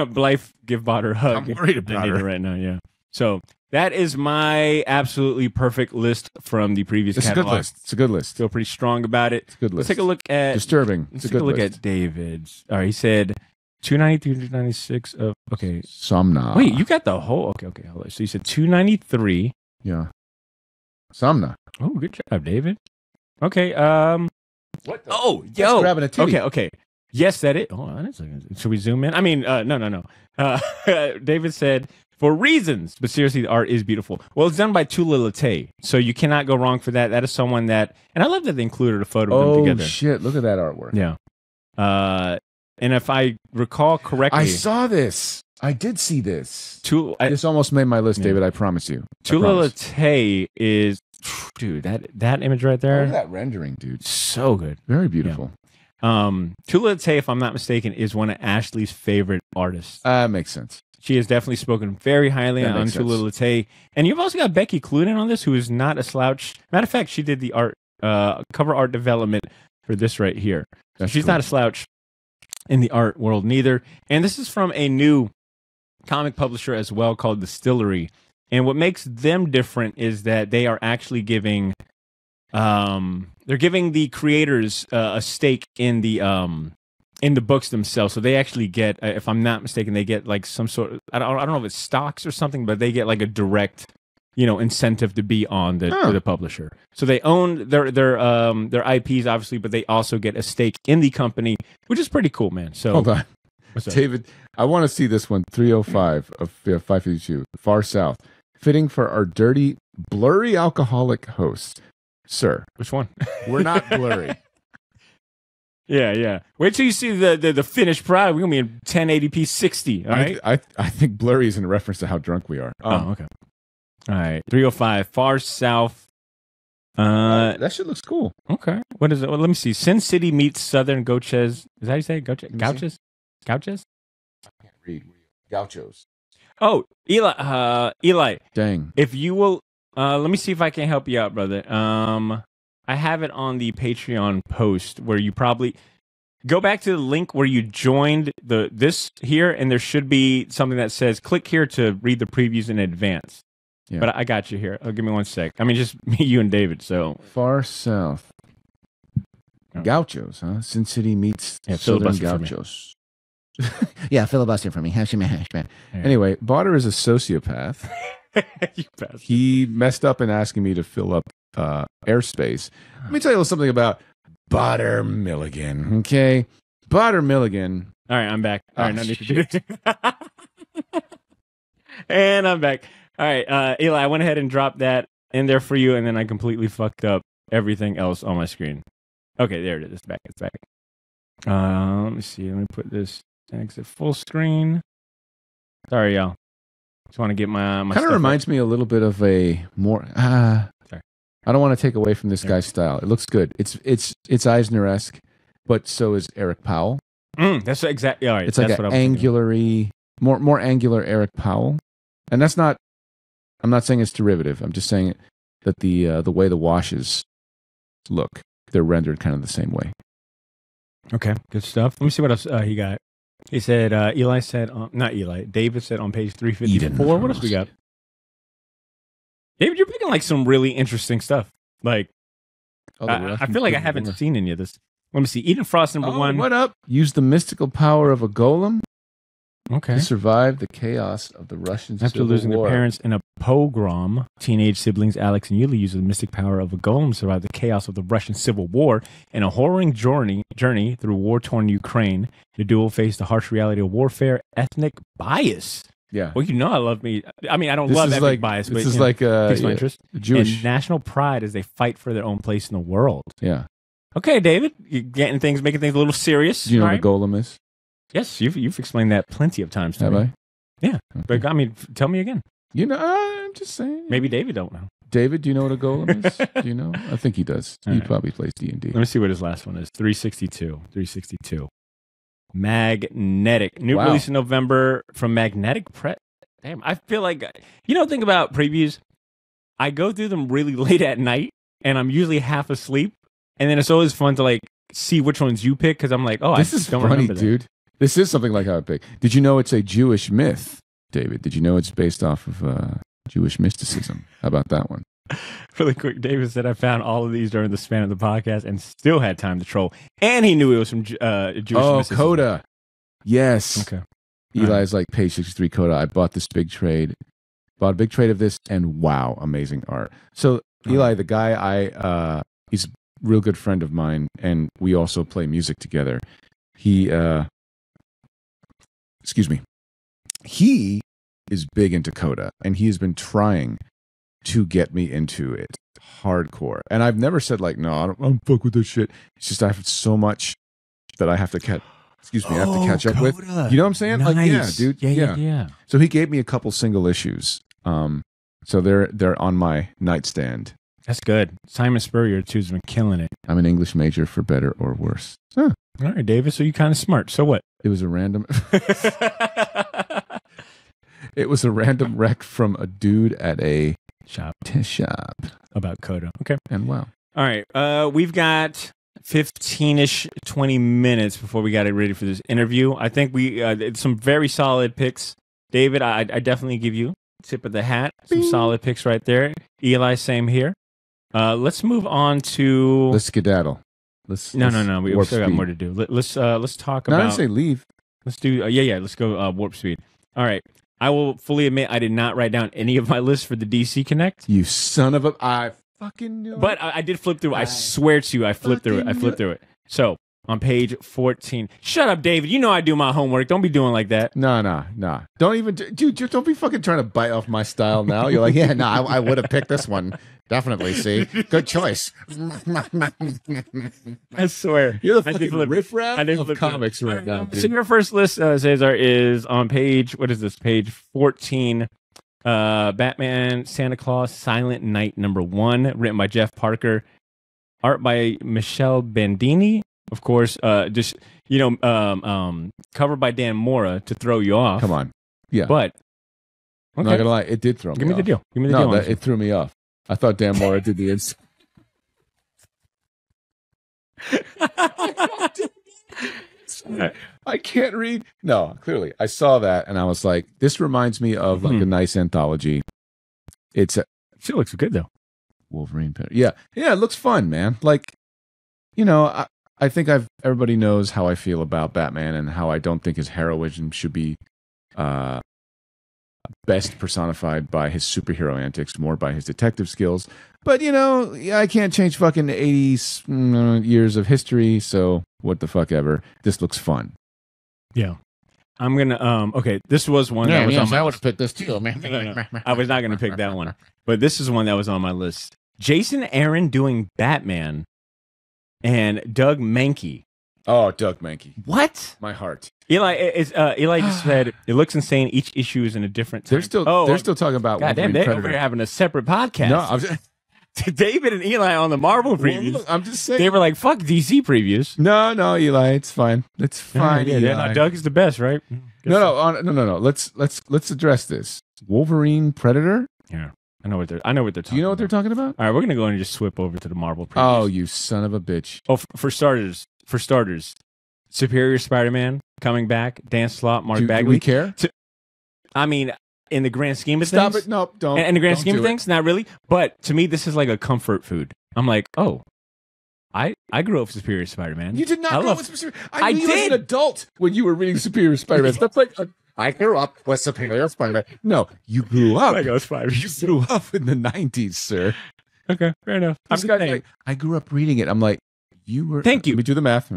Blythe, give Badr a hug. I'm worried about her right now, yeah. So that is my absolutely perfect list from the previous catalog. A good list. It's a good list. Feel pretty strong about it. It's a good list. Let's take a look at... Disturbing. Let's take a look at David's. All right, he said 293, 296 of... Okay. Somna. Wait, you got the whole... Okay, hold on. So you said 293. Yeah. Somna. Oh, good job, David. Okay, What the... Oh, yo! Grabbing a titty. Okay. Yes, that it. Hold on a second. Should we zoom in? I mean, no. David said, for reasons, but seriously, the art is beautiful. Well, it's done by Tula Latte, so you cannot go wrong for that. That is someone that, and I love that they included a photo of them together. Oh, shit. Look at that artwork. Yeah. And if I recall correctly... I saw this. I did see this. This almost made my list, David. I promise you. Tula Latte is... Dude, that image right there... Look at that rendering, dude. So good. Very beautiful. Yeah. Tula Latte, if I'm not mistaken, is one of Ashley's favorite artists. Makes sense. She has definitely spoken very highly on Tula Latte. And you've also got Becky Clunan on this, who is not a slouch. Matter of fact, she did the cover art development for this right here. So she's not a slouch in the art world neither. And this is from a new comic publisher as well called Distillery. And what makes them different is that they are actually giving... they're giving the creators a stake in the books themselves. So they actually get, if I'm not mistaken, they get like some sort of, I don't know if it's stocks or something, but they get like a direct, incentive to be on the publisher. So they own their IPs obviously, but they also get a stake in the company, which is pretty cool, man. So hold on, David, I want to see this one. 305 of 552, Far South, fitting for our dirty, blurry alcoholic hosts. Sir, which one? We're not blurry. Yeah. Wait till you see the finished product. We're gonna be in 1080p 60. All right. I think blurry is in reference to how drunk we are. Okay. All right. 305 Far South. That shit looks cool. Okay. What is it? Well, let me see. Sin City meets Southern Gauches. Is that how you say it? Gauches? Gauches? I can't read. Gauchos. Oh, Eli. Dang. If you will. Let me see if I can help you out, brother. I have it on the Patreon post where you probably go back to the link where you joined this here, and there should be something that says click here to read the previews in advance. Yeah. But I got you here. Oh, give me one sec. I mean, just me, you, and David. So Far South. Gauchos, huh? Sin City meets Yeah, Southern filibuster for me. Gauchos. Yeah, filibuster for me. Hash. Yeah. Anyway, Badr is a sociopath. You bastard. He messed up in asking me to fill up airspace. Let me tell you something about Badr Milligan, okay? Badr Milligan. All right, I'm back. All right, Oh, no need to do it. And I'm back. All right, Eli, I went ahead and dropped that in there for you, and then I completely fucked up everything else on my screen. Okay, there it is. It's back. It's back. Let me see. Let me put this exit full screen. Sorry, y'all. Just want to get my Kind stuff of reminds me a little bit of a more. Sorry. I don't want to take away from this guy's style. It looks good. It's Eisner-esque, but so is Eric Powell. That's exactly all right. It's like that's an what I was thinking. angular-y, more angular Eric Powell, and that's not. I'm not saying it's derivative. I'm just saying that the way the washes look, they're rendered kind of the same way. Okay, good stuff. Let me see what else he got. He said, Eli said, not Eli, David said on page 354. What else we got? David, you're picking like some really interesting stuff. Like, I feel like I haven't seen any of this. Let me see. Eden Frost number one. What up? Use the mystical power of a golem Okay. to survive the chaos of the Russian After Civil losing War. their parents in a pogrom, teenage siblings Alex and Yuli use the mystic power of a golem to survive the chaos of the Russian Civil War. In a harrowing journey through war-torn Ukraine, the duo face the harsh reality of warfare, ethnic bias. Yeah. Well, you know I love me. I mean, I don't This love is ethnic like- bias, but this is you know, like piques my yeah, interest. Jewish. And national pride as they fight for their own place in the world. Yeah. Okay, David, you're making things a little serious. Do you know All what a golem is? Yes, you've explained that plenty of times to Have me. I? Yeah, but I mean, tell me again. You know, I'm just saying. Maybe David don't know. David, do you know what a golem is? Do you know? I think he does. All He right. probably plays D&D. Let me see what his last one is. 362. Magnetic. New Wow. release in November from Magnetic Press. Damn, I feel like, think about previews. I go through them really late at night, and I'm usually half asleep. And then it's always fun to like see which ones you pick because I'm like, oh, This I is don't funny, remember that. dude. This is something like how I pick. Did you know it's a Jewish myth, David? Did you know it's based off of Jewish mysticism? How about that one? Really quick, David said I found all of these during the span of the podcast and still had time to troll. And he knew it was from Jewish Oh, mysticism. Coda. Yes. Okay. Eli's like page 63 Coda. I bought this big trade. Bought a big trade of this, and wow, amazing art. So Eli, the guy he's a real good friend of mine, and we also play music together. He he is big into Coda, and he has been trying to get me into it hardcore. And I've never said like, no, I don't fuck with this shit. It's just I have so much that I have to catch. I have to catch up with. You know what I'm saying? Nice. Like, yeah, dude. Yeah. So he gave me a couple single issues. So they're on my nightstand. That's good. Simon Spurrier, too, has been killing it. I'm an English major, for better or worse. Huh. All right, David, so you're kind of smart. So what? It was a random. It was a random rec from a dude at a Shop shop. about Coda. Okay. And wow. All right. We've got 15-ish, 20 minutes before we got it ready for this interview. I think it's some very solid picks. David, I definitely give you tip of the hat. Some solid picks right there. Eli, same here. Let's move on to... Let's skedaddle. No. We warp still got speed. more to do. Let's talk No, I about... didn't say leave. Let's do... let's go warp speed. All right. I will fully admit I did not write down any of my lists for the DC Connect. You son of a... I fucking knew it. But I did flip through. I swear to you, I flipped through it. So, on page 14... Shut up, David. You know I do my homework. Don't be doing like that. No. Don't even... Dude, don't be fucking trying to bite off my style now. You're like, yeah, no, I would have picked this one. Definitely, see? Good choice. I swear. You're the I did fucking flip- riffraff I did of flip comics through it. right now, dude. So your first list, Cesar, is on page, what is this? Page 14. Batman, Santa Claus, Silent Night #1, written by Jeff Parker. Art by Michelle Bandini. Of course, covered by Dan Mora to throw you off. Come on. Yeah. But, I'm not going to lie. It did throw me Give me off. the deal. Give me the No, deal. on this it threw me off. I thought Dan Mora did the inside. I can't read. No, clearly. I saw that and I was like, this reminds me of like a nice anthology. It's a She looks good, though. Wolverine. Yeah. Yeah, it looks fun, man. Like, you know, I think everybody knows how I feel about Batman and how I don't think his heroism should be best personified by his superhero antics, more by his detective skills. But, I can't change fucking 80 years of history, so what the fuck ever. This looks fun. Yeah. I'm going to, okay, this was one that was on my I would have picked this too, man. No. I was not going to pick that one. But this is one that was on my list. Jason Aaron doing Batman and Doug Mankey. Oh, Doug Mankey. What? My heart. Eli just said, it looks insane. Each issue is in a different time. They're still talking about God damn, they're over here having a separate podcast. No, I'm just... David and Eli on the Marvel previews. Well, I'm just saying. They were like, fuck DC previews. No, Eli, it's fine. It's fine. Yeah, Doug is the best, right? No. Let's address this. Wolverine, Predator. Yeah, I know what they're talking about. Do you know what they're talking about? All right, we're gonna go and just swip over to the Marvel previews. Oh, you son of a bitch! Oh, for starters, Superior Spider-Man coming back. Dan Slott, Mark Bagley. Do we care? I mean, in the grand scheme of Stop things, it! No, don't. In the grand scheme of things, not really. But to me, this is like a comfort food. I'm like, oh, I grew up with Superior Spider-Man. You did not grow up with Superior. I knew you did. as an adult when you were reading Superior Spider-Man. That's like I grew up with Superior Spider-Man. No, you grew up. LAGO Spider. You grew up in the '90s, sir. Okay, fair enough. I'm just saying. I grew up reading it. I'm like, you were. Thank you. Let me do the math.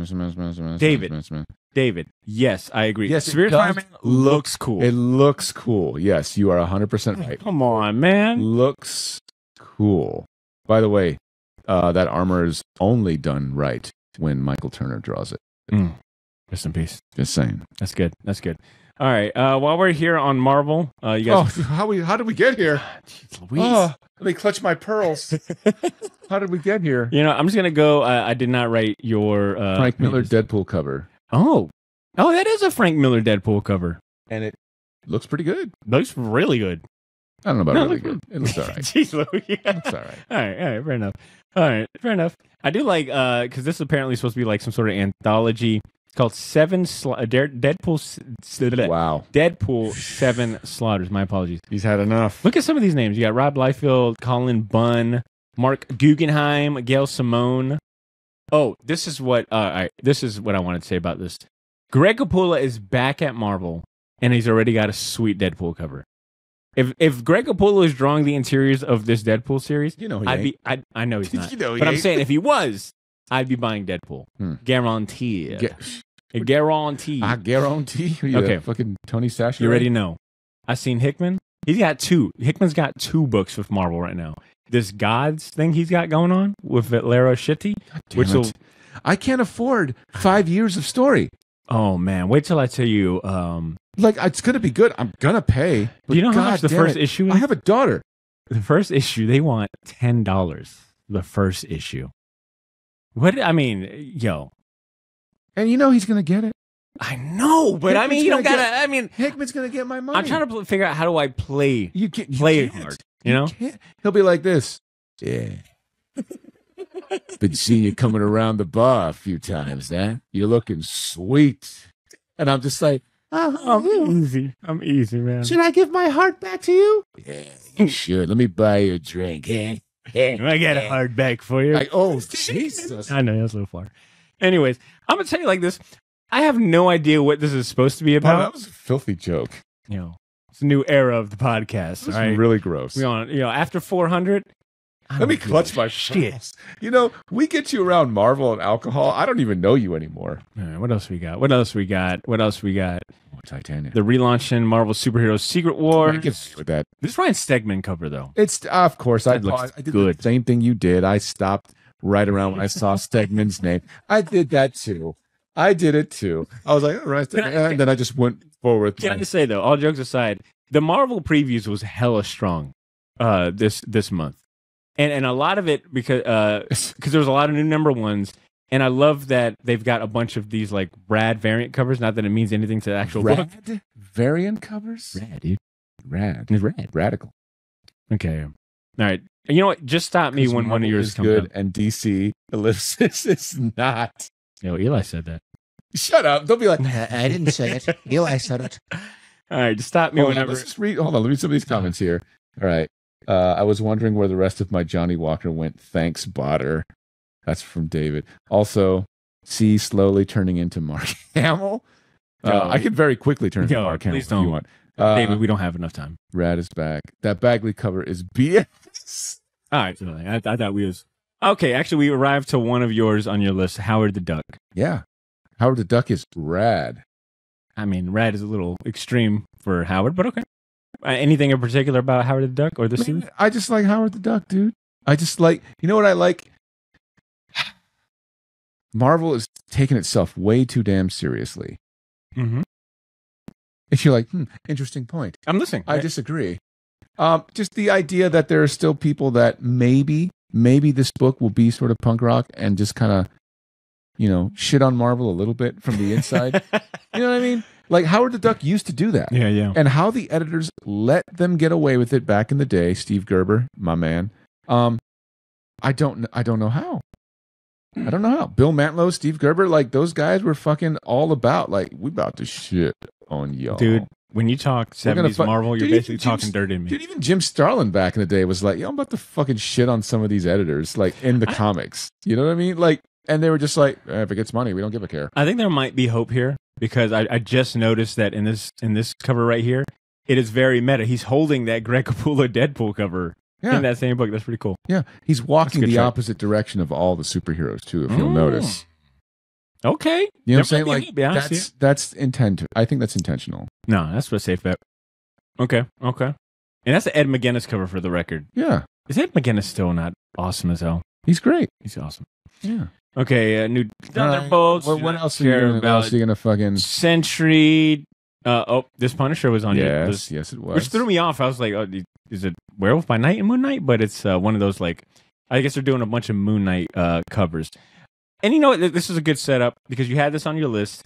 David. Yes, I agree. Yes, Superior Spider-Man looks cool. It looks cool. Yes, you are 100% right. Come on, man. Looks cool. By the way, that armor is only done right when Michael Turner draws it. Rest in peace. Just saying. That's good. All right. While we're here on Marvel, you guys. Oh, how did we get here? Jeez Louise. Oh, let me clutch my pearls. How did we get here? I'm just gonna go. I did not write your Frank Miller Deadpool cover. Oh, that is a Frank Miller Deadpool cover, and it looks pretty good. Looks really good. I don't know about really good. It looks all right. Jeez, Louis. Yeah. It looks all right. All right, fair enough. All right, fair enough. I do like because this is apparently supposed to be like some sort of anthology. It's called Deadpool. Wow. Deadpool 7 Slaughters. My apologies. He's had enough. Look at some of these names. You got Rob Liefeld, Colin Bunn, Mark Guggenheim, Gail Simone. Oh, this is what this is what I wanted to say about this. Greg Capullo is back at Marvel, and he's already got a sweet Deadpool cover. If Greg Capullo is drawing the interiors of this Deadpool series, he ain't. I know he's not. But I'm saying if he was, I'd be buying Deadpool. Guarantee. Guarantee. I guarantee. Okay. Fucking Tony Sash. You already know. I seen Hickman. He's got 2. Hickman's got 2 books with Marvel right now. This Gods thing he's got going on with Lara Shetty, I can't afford 5 years of story. Oh man, wait till I tell you. It's gonna be good. I'm gonna pay. Do you know how much the first issue is? I have a daughter. The first issue they want $10. The first issue. What I mean, yo. And he's gonna get it. I know, but Hickman's you don't gotta. Hickman's gonna get my money. I'm trying to figure out how do I play. You play it hard. He'll be like this. Yeah. Been seeing you coming around the bar a few times, huh? You're looking sweet. And I'm just like, I'm easy, man. Should I give my heart back to you? Yeah, you should. Let me buy you a drink. I got a hard back for you. Jesus. I know, that's a little far. Anyways, I'm going to tell you like this. I have no idea what this is supposed to be about. That was a filthy joke. It's a new era of the podcast. This all right? is really gross. We on, after 400. Let me clutch my shit. We get you around Marvel and alcohol. I don't even know you anymore. All right, what else we got? Titanic. The relaunching Marvel Superheroes Secret War. With that. This Ryan Stegman cover, though. It's, of course, I did good. The same thing you did. I stopped right around when I saw Stegman's name. I did that too. I did it too. I was like, all right. And then I just went forward. Can I just say, though, all jokes aside, the Marvel previews was hella strong this month. And a lot of it because there was a lot of new number ones, and I love that they've got a bunch of these like rad variant covers. Not that it means anything to the actual book. Variant covers? Rad, dude. Rad. It's rad. Radical. Okay. All right. You know what? Just stop me when one of yours comes good up. And DC Ellipsis is not. Eli said that. Shut up. Don't be like, I didn't say it. Eli said it. All right. Just stop me whenever. Hold on. Let me read some of these comments here. All right. I was wondering where the rest of my Johnny Walker went. Thanks, Badr. That's from David. Also, see slowly turning into Mark Hamill. I could very quickly turn into Mark Hamill if you want. David, we don't have enough time. Rad is back. That Bagley cover is BS. All right, so I thought we was okay. Actually, we arrived to one of yours on your list, Howard the Duck. Yeah, Howard the Duck is rad. I mean, rad is a little extreme for Howard, but okay. Anything in particular about Howard the Duck or the series? I just like Howard the Duck, dude. I just like, you know what I like? Marvel is taking itself way too damn seriously. Mm-hmm. If you're like, interesting point. I'm listening. I disagree. Just the idea that there are still people that maybe this book will be sort of punk rock and just kind of, shit on Marvel a little bit from the inside. You know what I mean? Like Howard the Duck used to do that. Yeah. And how the editors let them get away with it back in the day, Steve Gerber, my man. I don't know how. I don't know how. Bill Mantlo, Steve Gerber, like those guys were fucking all about, like, we about to shit on y'all. Dude, when you talk 70s Marvel, you're basically talking dirty to me. Dude, even Jim Starlin back in the day was like, I'm about to fucking shit on some of these editors, like in the comics. You know what I mean? Like, and they were just like, if it gets money, we don't give a care. I think there might be hope here because I just noticed that in this cover right here, it is very meta. He's holding that Greg Capullo Deadpool cover. Yeah. In that same book. That's pretty cool. Yeah. He's walking the opposite direction of all the superheroes, too, if you'll notice. Okay. You know what I'm saying? Like, that's intended. I think that's intentional. No, that's a safe bet. Okay. And that's the Ed McGuinness cover for the record. Yeah. Is Ed McGuinness still not awesome as hell? He's great. He's awesome. Yeah. Okay, new Thunderbolts. What else are you going to fucking... Sentry... this Punisher was on your list. Yes, it was. Which threw me off. I was like, is it Werewolf by Night and Moon Knight? But it's one of those, like, I guess they're doing a bunch of Moon Knight covers. And you know what? This is a good setup because you had this on your list.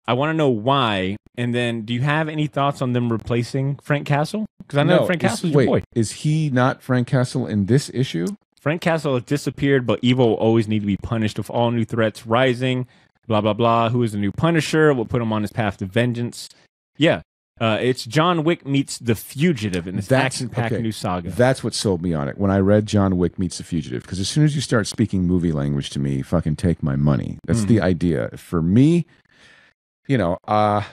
I want to know why. And then do you have any thoughts on them replacing Frank Castle? Because I know Frank Castle's your boy. Is he not Frank Castle in this issue? Frank Castle has disappeared, but evil will always need to be punished with all new threats rising. Blah, blah, blah. Who is the new Punisher? We'll put him on his path to vengeance. Yeah. It's John Wick meets The Fugitive in this action-packed new saga. That's what sold me on it. When I read John Wick meets The Fugitive, because as soon as you start speaking movie language to me, fucking take my money. That's the idea. For me, God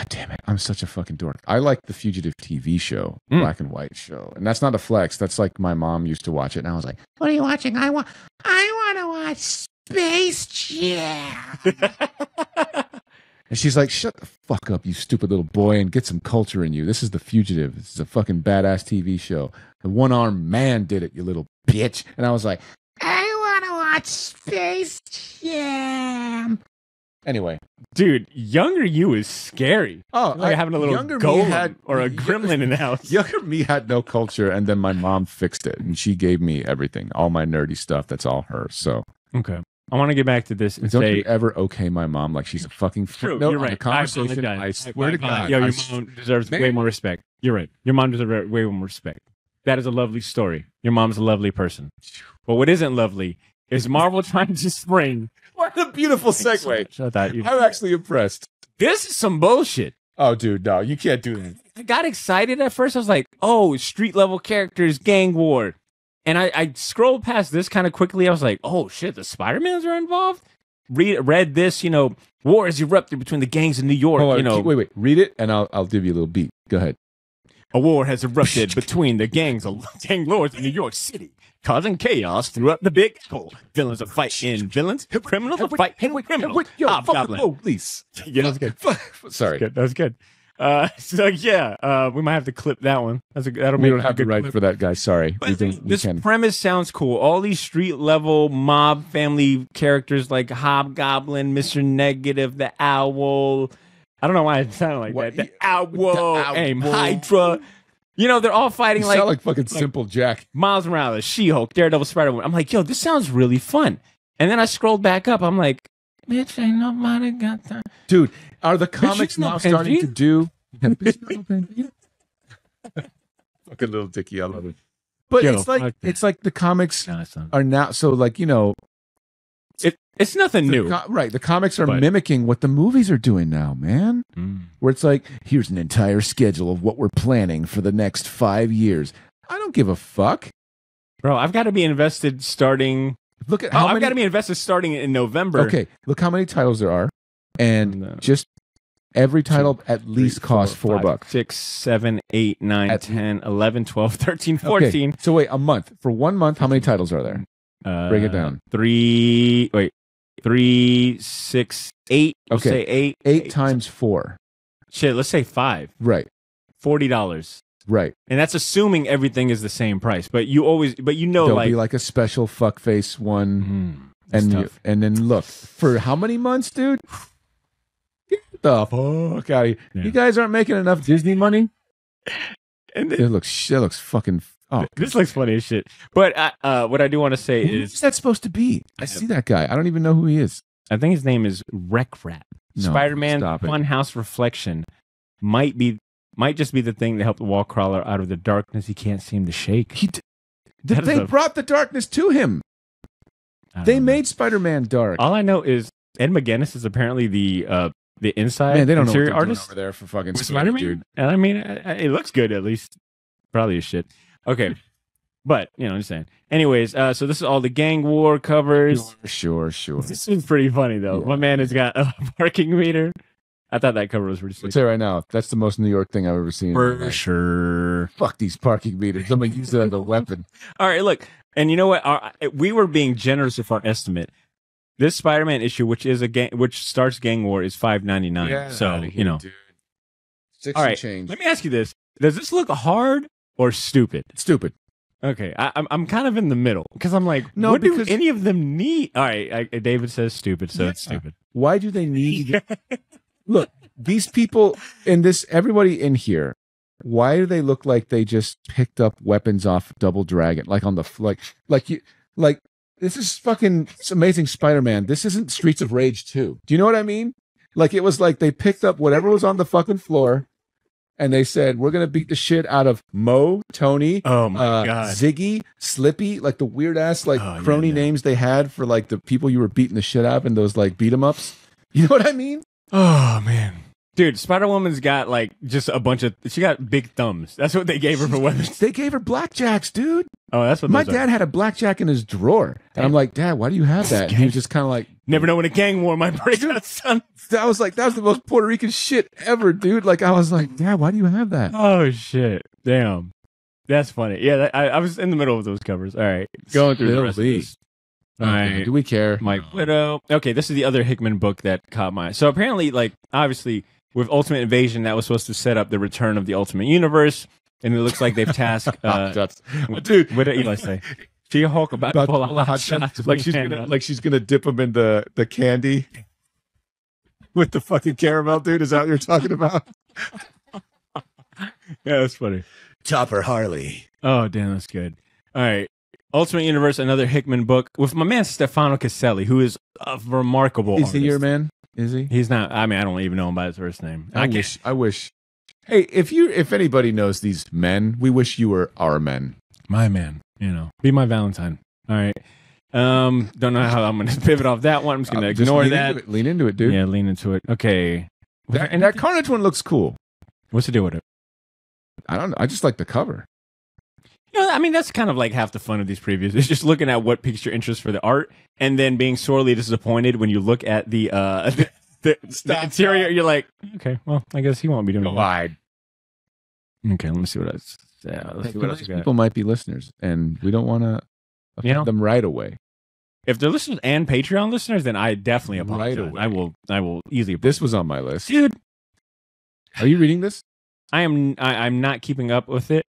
damn it, I'm such a fucking dork. I like The Fugitive TV show, black and white show. And that's not a flex. That's like my mom used to watch it, and I was like, what are you watching? I want to watch Space Jam. And she's like, shut the fuck up, you stupid little boy, and get some culture in you. This is The Fugitive. This is a fucking badass TV show. The one-armed man did it, you little bitch. And I was like, I want to watch Space Jam. Anyway. Dude, younger you is scary. Oh, like having a little golem or a gremlin in the house. Younger me had no culture, and then my mom fixed it, and she gave me everything, all my nerdy stuff. That's all her. So okay, I want to get back to this and don't you ever okay my mom like she's a fucking footnote on a conversation. I swear to God, your mom deserves way more respect. You're right. Your mom deserves way more respect. That is a lovely story. Your mom's a lovely person. But what isn't lovely is Marvel trying to spring. What a beautiful segue. I'm actually impressed. This is some bullshit. Oh, dude, no, you can't do that. I got excited at first. I was like, oh, street level characters, gang war. And I scrolled past this kind of quickly. I was like, oh, shit, the Spider-Mans are involved? Read this, war has erupted between the gangs in New York. Wait. Read it, and I'll give you a little beat. Go ahead. A war has erupted between the gang lords in New York City, causing chaos throughout the Big Apple. Villains are fighting villains, criminals are fighting criminals. Please. Yeah, that was good. Sorry. That was good. We might have to clip that one. That'll we don't have to write for that guy. Sorry. This premise sounds cool. All these street level mob family characters like Hobgoblin, Mr. Negative, the Owl. I don't know why it sounded like that. The Owl, Aim Hydra. They're all fighting you sound like fucking Simple Jack. Miles Morales, She-Hulk, Daredevil, Spider-Man. I'm like, yo, this sounds really fun. And then I scrolled back up. I'm like, bitch, ain't nobody got time. Dude, are the comics now starting to do... Fucking little Dickie, I love it. But it's like the comics are now... So, like, it's nothing new. Right. The comics are mimicking what the movies are doing now, man. Where it's like, here's an entire schedule of what we're planning for the next 5 years. I don't give a fuck. Bro, I've got to be invested starting Look at Oh, how I've many. got to be invested starting in November. Okay, look how many titles there are, and just every title at least costs $4. 6, 7, 8, 9, At- 10, 11, 12, 13, 14. Okay, so wait, a month. For 1 month, how many titles are there? Break it down. 3, 6, 8. Let's Okay. say 8. 8 times 4. Shit, let's say 5. Right, $40. right. And that's assuming everything is the same price. But you always, There'll like, be like a special fuckface one, that's and tough. and then look for how many months, dude? Get the fuck out of here! Yeah. You guys aren't making enough Disney money. And It looks fucking. Oh, this looks funny as shit. But what I do want to say who is, is that supposed to be? I see that guy. I don't even know who he is. I think his name is Wreck Rat. No, Spider-Man stop it. Funhouse Reflection might just be the thing to help the wall crawler out of the darkness he can't seem to shake. They brought the darkness to him. I don't They know. made Spider-Man dark. All I know is Ed McGuinness is apparently the inside Man, they don't know what interior they're doing artist over there for fucking with Spider-Man, Spider-Man. dude. And I mean, it looks good at least. Probably as shit. Okay. But, I'm just saying. Anyways, so this is all the gang war covers. Sure. This is pretty funny, though. Yeah. My man has got a parking meter. I thought that cover was pretty I'll sick. tell you right now, that's the most New York thing I've ever seen. in my life. Sure. Fuck these parking meters. I'm gonna use it as a weapon. All right, look. And you know what? We were being generous with our estimate. This Spider-Man issue, which starts gang war, is $5.99. So, dude. 6 All and right. change. Let me ask you this: does this look hard or stupid? Stupid. Okay, I'm kind of in the middle because I'm like, No, what because- do any of them need? All right, David says stupid, so it's stupid. Why do they need? Look, these people in this, everybody in here. Why do they look like they just picked up weapons off Double Dragon, like on the like? This is fucking it's Amazing Spider-Man. This isn't Streets of Rage 2. Do you know what I mean? Like it was like they picked up whatever was on the fucking floor, and they said we're gonna beat the shit out of Mo, Tony, Oh my god! Ziggy, Slippy, like the weird ass like Oh, yeah, crony no. names they had for like the people you were beating the shit out of in those like beat 'em ups. You know what I mean? Oh man, dude, Spider-Woman's got like just a bunch of. She got big thumbs. That's what they gave her for weapons. They gave her blackjacks, dude. Oh, that's what My those are. dad had a blackjack in his drawer, and I'm like, Dad, why do you have that? And he was just kind of like, Never know when a gang war might break out, son. that was the most Puerto Rican shit ever, dude. Like I was like, Dad, why do you have that? Oh shit! Damn, that's funny. Yeah, I was in the middle of those covers. All right, going through the rest of this. All right. Do we care? Mike Widow. Okay, this is the other Hickman book that caught my. So apparently, like obviously, with Ultimate Invasion, that was supposed to set up the return of the Ultimate Universe, and it looks like they've tasked. Dude, What did Eli say? She-Hulk about to pull out hot shots. like she's gonna dip them in the candy with the fucking caramel, dude. Is that what you're talking about? Yeah, that's funny. Topper Harley. Oh, damn, that's good. All right. Ultimate Universe, another Hickman book with my man Stefano Caselli, who is a remarkable Is artist. he your man? Is he? He's not. I mean, I don't even know him by his first name. I wish. Hey, if anybody knows these men, we wish you were our men. My man, be my Valentine. All right. Don't know how I'm going to pivot off that one. I'm just going to ignore lean that. Into it. Lean into it, dude. Yeah, lean into it. Okay. That Carnage one looks cool. What's the deal with it? I don't know. I just like the cover. I mean, that's kind of like half the fun of these previews. It's just looking at what piques your interest for the art, and then being sorely disappointed when you look at the interior. You're like, okay, well, I guess he won't be doing it. Wide. Okay, let me see what else. Yeah, let's see what else we got. People might be listeners, and we don't want to offend them right away. If they're listeners and Patreon listeners, then I definitely apologize. Right away. I will easily. This was on my list, Dude, Are you reading this? I'm not keeping up with it.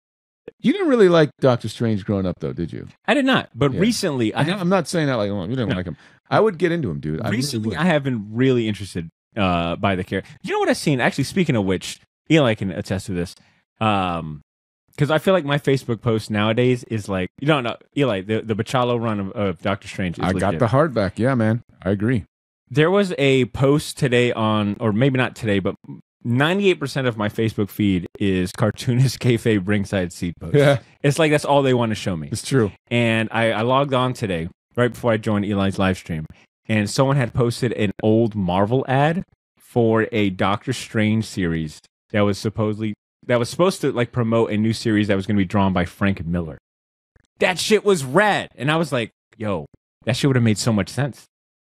You didn't really like Doctor Strange growing up, though, did you? I did not, but Yeah. recently I'm not saying that like, oh, you didn't like him. I would get into him, dude. Recently, I have been really interested by the character. You know what I've seen? Actually, speaking of which, Eli can attest to this. Because I feel like my Facebook post nowadays is like, no, Eli, the Bachalo run of Doctor Strange is I got legit. the hardback. Yeah, man. I agree. There was a post today on, or maybe not today, but 98% of my Facebook feed is cartoonist kayfabe ringside seat posts. Yeah, It's like that's all they want to show me. it's true. And I logged on today, right before I joined Eli's live stream, and someone had posted an old Marvel ad for a Doctor Strange series that was supposed to like promote a new series that was going to be drawn by Frank Miller. That shit was rad. And I was like, yo, That shit would have made so much sense.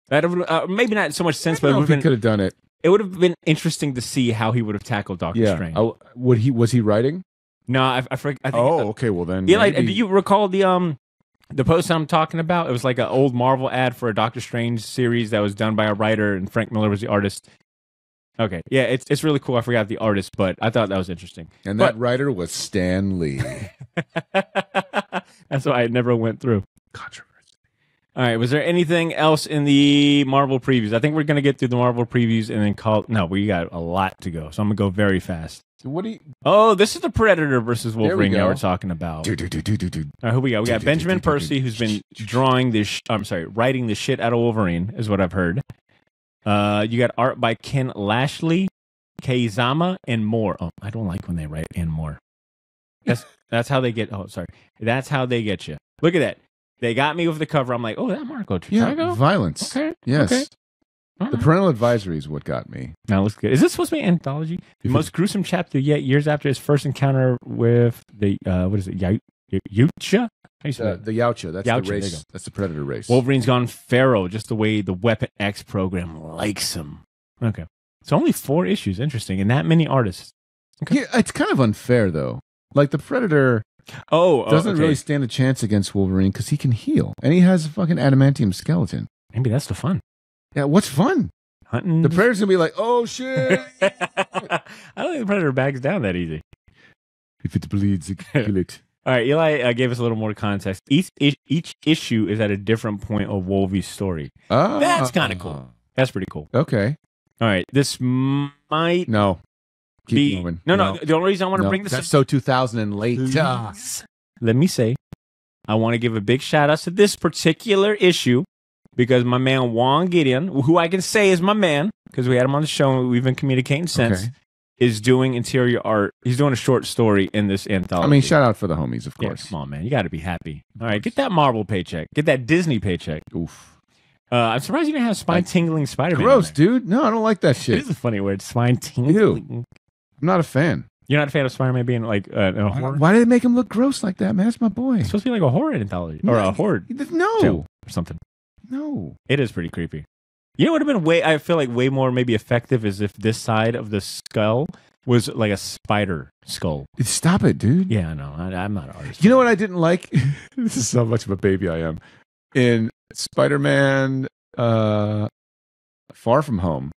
That maybe not so much sense, but he could have done it. It would have been interesting to see how he would have tackled Doctor Strange. Oh, was he writing? No, I think. Okay. Well, then. Yeah, like, do you recall the post I'm talking about? It was like an old Marvel ad for a Doctor Strange series that was done by a writer, and Frank Miller was the artist. Okay, yeah, it's really cool. I forgot the artist, but I thought that was interesting. And that writer was Stan Lee. That's why I never went through. Controversy. All right, was there anything else in the Marvel previews? I think we're gonna get through the Marvel previews and then call. No, we got a lot to go, so I'm gonna go very fast. What do you? Oh, this is the Predator versus Wolverine that we're talking about. Dude. All right, who we got? We got Benjamin Percy, who's been drawing this. Writing the shit out of Wolverine, is what I've heard. You got art by Ken Lashley, Keizama, and more. Oh, I don't like when they write and more. That's how they get. Oh, sorry. That's how they get you. Look at that. They got me with the cover. I'm like, oh, that Marco Trichago? Yeah, violence. Okay. Yes. Okay. The parental advisory is what got me. Now looks good. Is this supposed to be an anthology? The most gruesome chapter yet, years after his first encounter with the what is it? Yautja? The Yautja. That's Yautja, the race. That's the Predator race. Wolverine's gone feral, just the way the Weapon X program likes him. Okay. It's only 4 issues. Interesting. And that many artists. Okay. Yeah, it's kind of unfair, though. Like, the Predator doesn't really stand a chance against Wolverine because he can heal. And he has a fucking adamantium skeleton. Maybe that's the fun. Yeah, what's fun? Hunting. The Predator's going to be like, oh, shit. I don't think the Predator backs down that easy. If it bleeds, it can kill it. All right, Eli gave us a little more context. Each issue is at a different point of Wolvie's story. Oh. That's kind of cool. That's pretty cool. Okay. All right, this might No. Keep going. No. The only reason I want to bring this That's so 2000 and late. Let me say, I want to give a big shout out to this particular issue because my man Juan Gideon, who I can say is my man because we had him on the show and we've been communicating since, is doing interior art. He's doing a short story in this anthology. I mean, shout out for the homies, of course. Yeah, come on, man. You got to be happy. All right, get that Marvel paycheck. Get that Disney paycheck. Oof. I'm surprised you didn't have spine-tingling Spider-Man. Gross, dude. No, I don't like that shit. It is a funny word, spine-tingling. I'm not a fan. You're not a fan of Spider-Man being like a horror? Why did they make him look gross like that, man? That's my boy. It's supposed to be like a horror anthology. Or a horror. No. Or something. No. It is pretty creepy. You know what would have been I feel like way more maybe effective is if this side of the skull was like a spider skull. Stop it, dude. Yeah, I know. I'm not an artist. You know what I didn't like? This is so much of a baby I am. In Spider-Man Far From Home,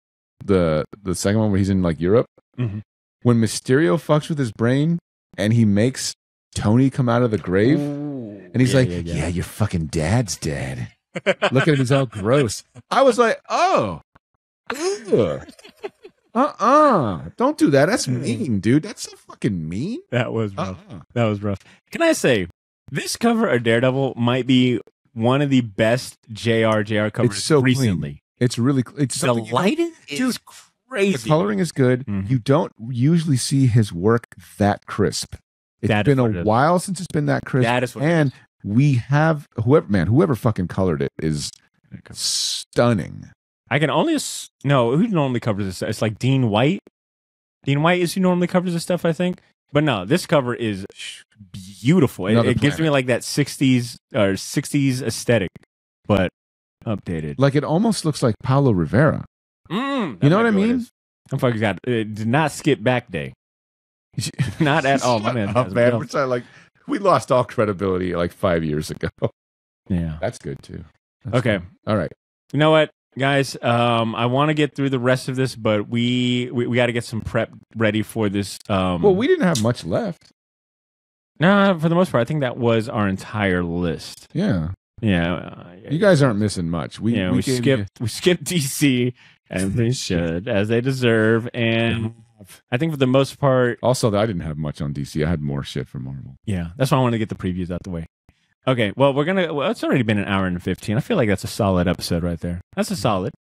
the second one where he's in like Europe, when Mysterio fucks with his brain and he makes Tony come out of the grave, and he's yeah, your fucking dad's dead. Look at him, he's all gross. I was like, oh. Don't do that. That's mean, dude. That's so fucking mean. That was rough. That was rough. Can I say, this cover of Daredevil might be one of the best JR covers recently. Clean. It's really, it's the lighting is crazy. The coloring is good. You don't usually see his work that crisp. It's been a while since it's been that crisp. That is what and we have whoever fucking colored it is stunning. I can only who normally covers this? It's like Dean White. Dean White is who normally covers this stuff, I think. But no, this cover is beautiful. It gives me like that 60s or 60s aesthetic, but updated. Like it almost looks like Paulo Rivera. You know what I mean? It did not skip back day. Not at all. Man, we lost all credibility like 5 years ago. Yeah. That's good too. Okay. Good. All right. You know what, guys? I want to get through the rest of this, but we got to get some prep ready for this. Well, we didn't have much left. No, for the most part, I think that was our entire list. Yeah. Yeah. You guys aren't missing much. We skipped DC, and they should, as they deserve. And I think for the most part... Also, I didn't have much on DC. I had more shit from Marvel. Yeah, that's why I want to get the previews out the way. Okay, well, it's already been an hour and 15. I feel like that's a solid episode right there. That's a solid,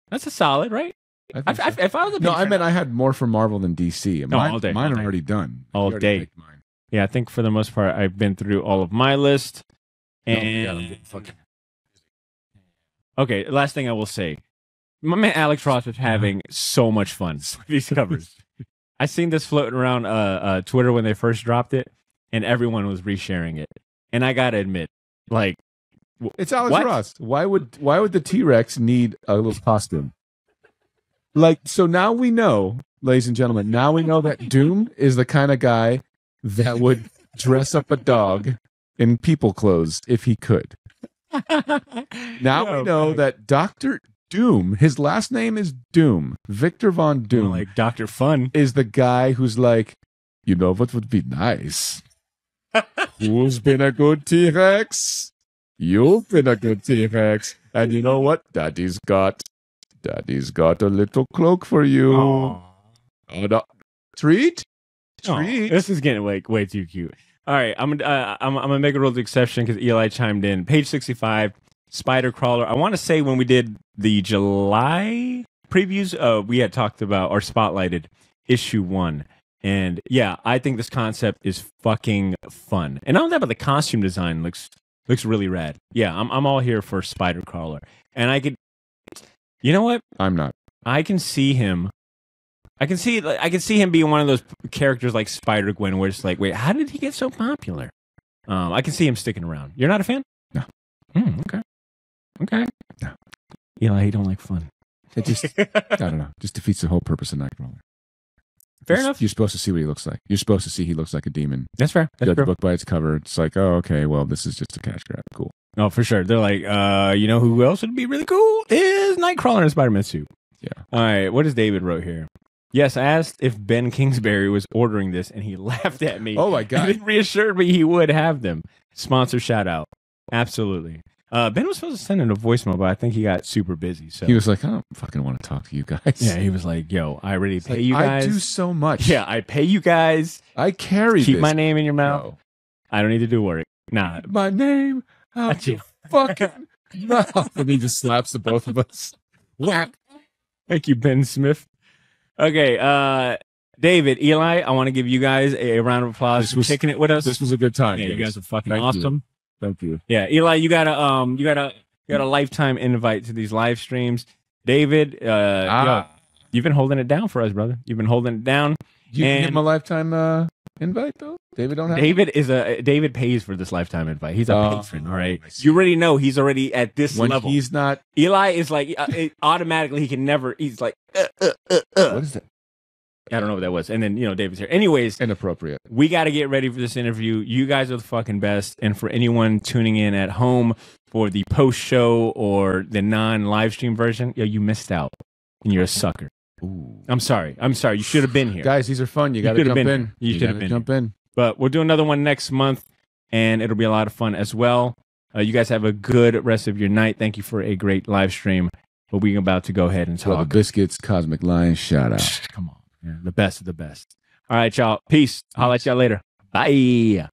right? If I was I meant I had more from Marvel than DC. All day. Mine are already done. All day. Yeah, I think for the most part, I've been through all of my list. And okay, last thing I will say. My man Alex Ross was having so much fun with these covers. I seen this floating around Twitter when they first dropped it, and everyone was resharing it. And I gotta admit, like, It's Alex What? Ross. Why would the T-Rex need a little costume? Like, so now we know, ladies and gentlemen, now we know that Doom is the kind of guy that would dress up a dog in people clothes if he could. Now we know that Dr. Doom, his last name is Doom, Victor Von Doom, like Dr. Fun. is the guy who's like, you know what would be nice? Who's been a good T-Rex? You've been a good T-Rex. And you know what? Daddy's got a little cloak for you. Aw. Oh, no. Treat? Oh, Treat? this is getting way too cute. All right, I'm gonna make a rule of exception because Eli chimed in. Page 65, Spider Crawler. I want to say when we did the July previews, we had talked about or spotlighted issue 1, and yeah, I think this concept is fucking fun. And not only that, but the costume design looks really rad. Yeah, I'm all here for Spider Crawler, and I could, you know what? I'm not. I can see him. I can see him being one of those characters like Spider-Gwen, where it's like, wait, how did he get so popular? I can see him sticking around. You're not a fan? No. Okay. No. Eli, you don't like fun. It just, I don't know, just defeats the whole purpose of Nightcrawler. Fair enough. You're supposed to see what he looks like. You're supposed to see he looks like a demon. That's fair. Judge That's the fair. book by its cover. It's like, oh, okay, well, this is just a cash grab. Cool. Oh, for sure. They're like, you know who else would be really cool is Nightcrawler in a Spider-Man suit. Yeah. All right. What does David wrote here? Yes, I asked if Ben Kingsbury was ordering this, and he laughed at me. Oh, my God. And he reassured me he would have them. Sponsor shout out. Absolutely. Ben was supposed to send in a voicemail, but I think he got super busy. So He was like, I don't fucking want to talk to you guys. yeah, he was like, yo, I already pay Like, you guys. I do so much. Yeah, I pay you guys. I carry Keep this. my name in your mouth. No. I don't need to do work. Nah. My name out Got you. your fucking mouth. And he just slaps the both of us. Whack. Thank you, Ben Smith. Okay, David, Eli, I want to give you guys a round of applause for kicking it with us. This was a good time. Yeah, you guys are fucking Thank you. awesome. Thank you. Yeah, Eli, you got a lifetime invite to these live streams. David, yo, you've been holding it down for us, brother. You've been holding it down. You And- give him a lifetime invite, though? David don't have David pays for this lifetime invite. He's a Oh, patron, all right? I see. You already know he's already at this when level. he's not. Eli is like, automatically, he can never, he's like, What is that? I don't know what that was. And then, David's here. Anyways, Inappropriate. we got to get ready for this interview. You guys are the fucking best. And for anyone tuning in at home for the post show or the non-live stream version, you missed out. And you're a sucker. Ooh. I'm sorry. You should have been here. Guys, these are fun. You got to could've jump been in. here. You should have gotta been jump in. But we'll do another one next month, and it'll be a lot of fun as well. You guys have a good rest of your night. Thank you for a great live stream. But we're about to go ahead and Brother talk. Biscuits, Cosmic Lion, shout out. Come on. Yeah, the best of the best. All right, y'all. Peace. I'll let y'all later. Bye.